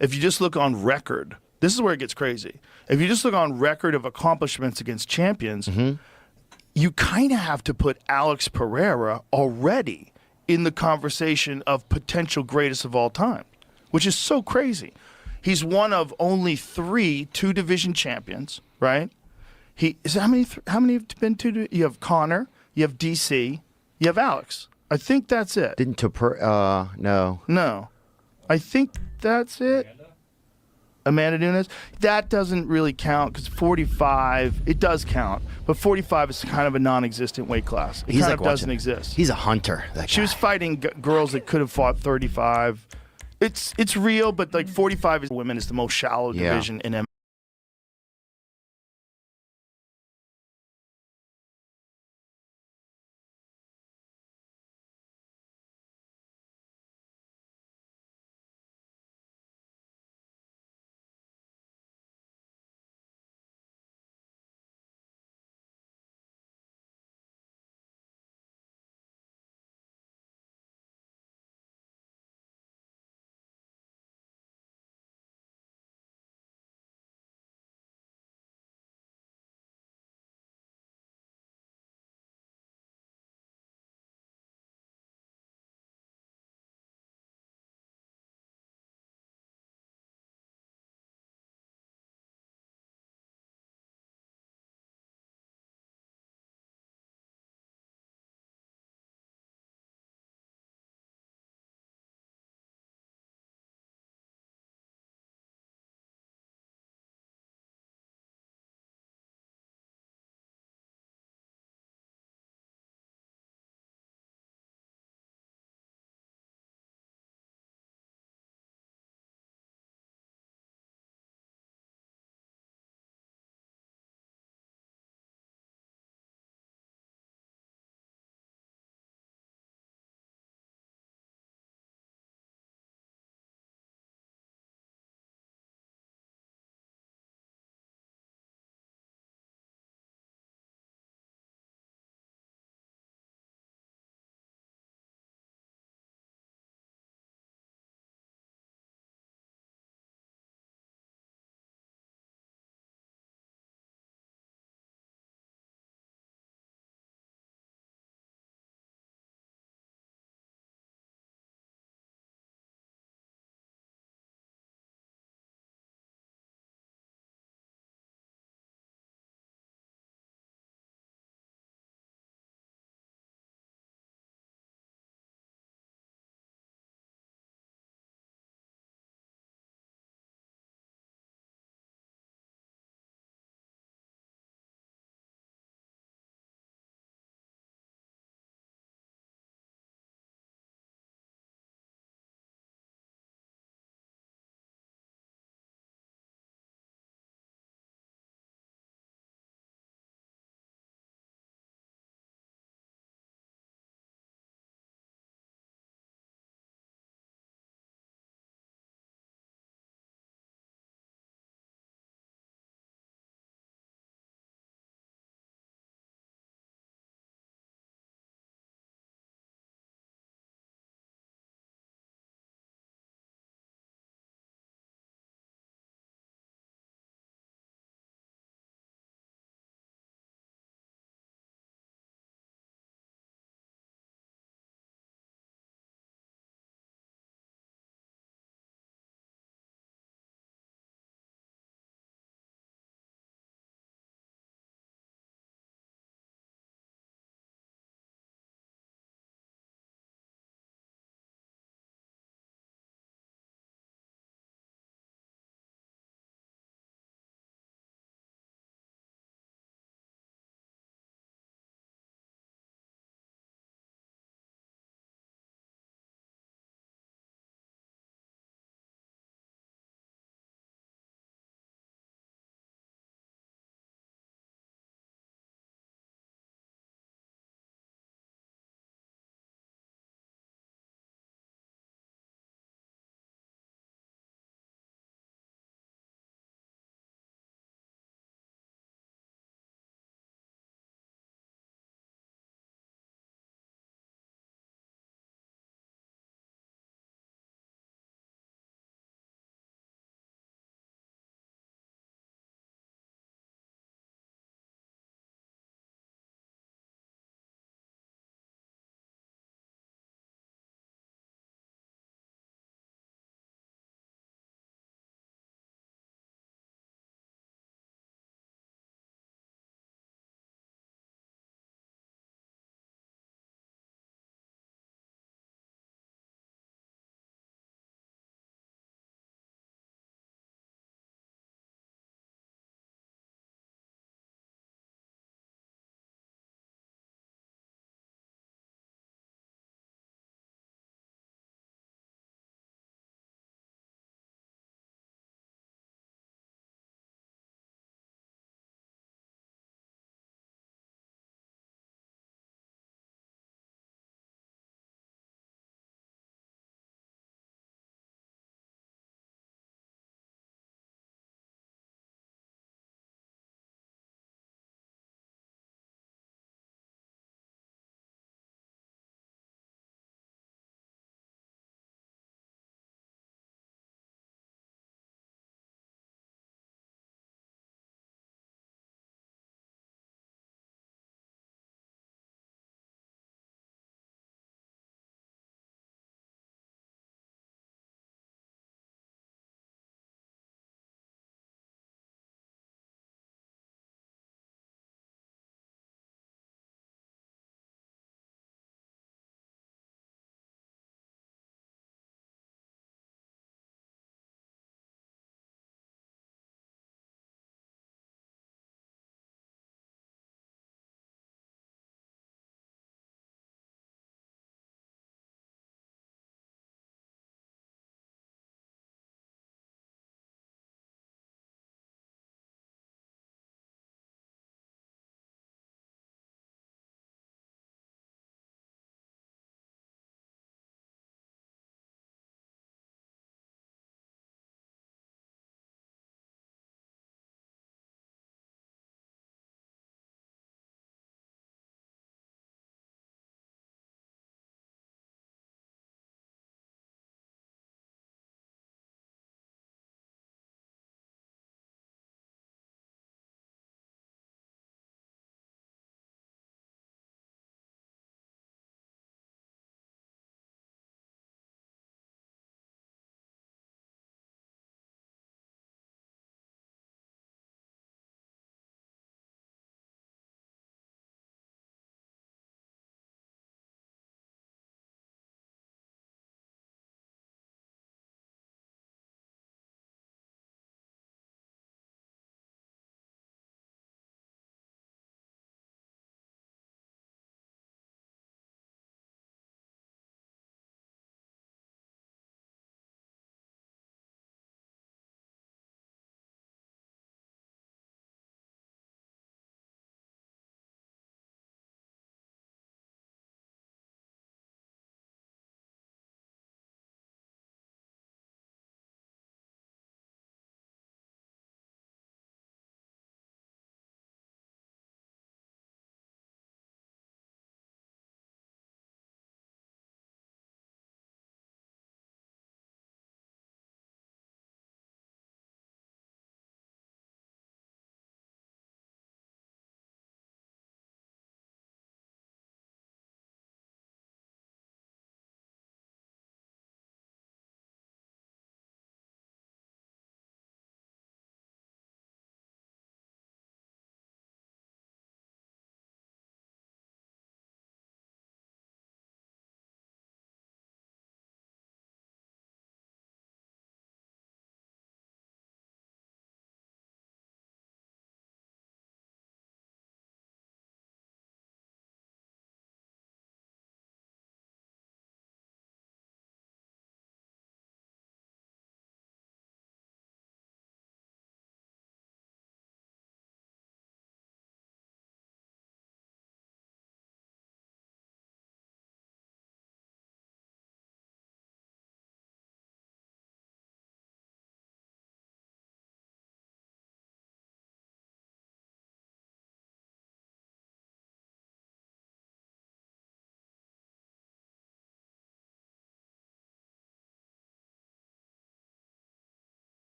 if you just look on record, this is where it gets crazy. If you just look on record of accomplishments against champions, you kind of have to put Alex Pereira already in the conversation of potential greatest of all time, which is so crazy. He's one of only 3 two-division champions, right? How many have been two? You have Connor, you have DC, you have Alex. I think that's it. No. No. I think that's it. Amanda Nunes, that doesn't really count because 45, it does count, but 45 is kind of a non-existent weight class. It kind of doesn't exist. He's a hunter. That guy. She was fighting girls that could have fought 35. It's real, but like 45 is women is the most shallow division in MMA.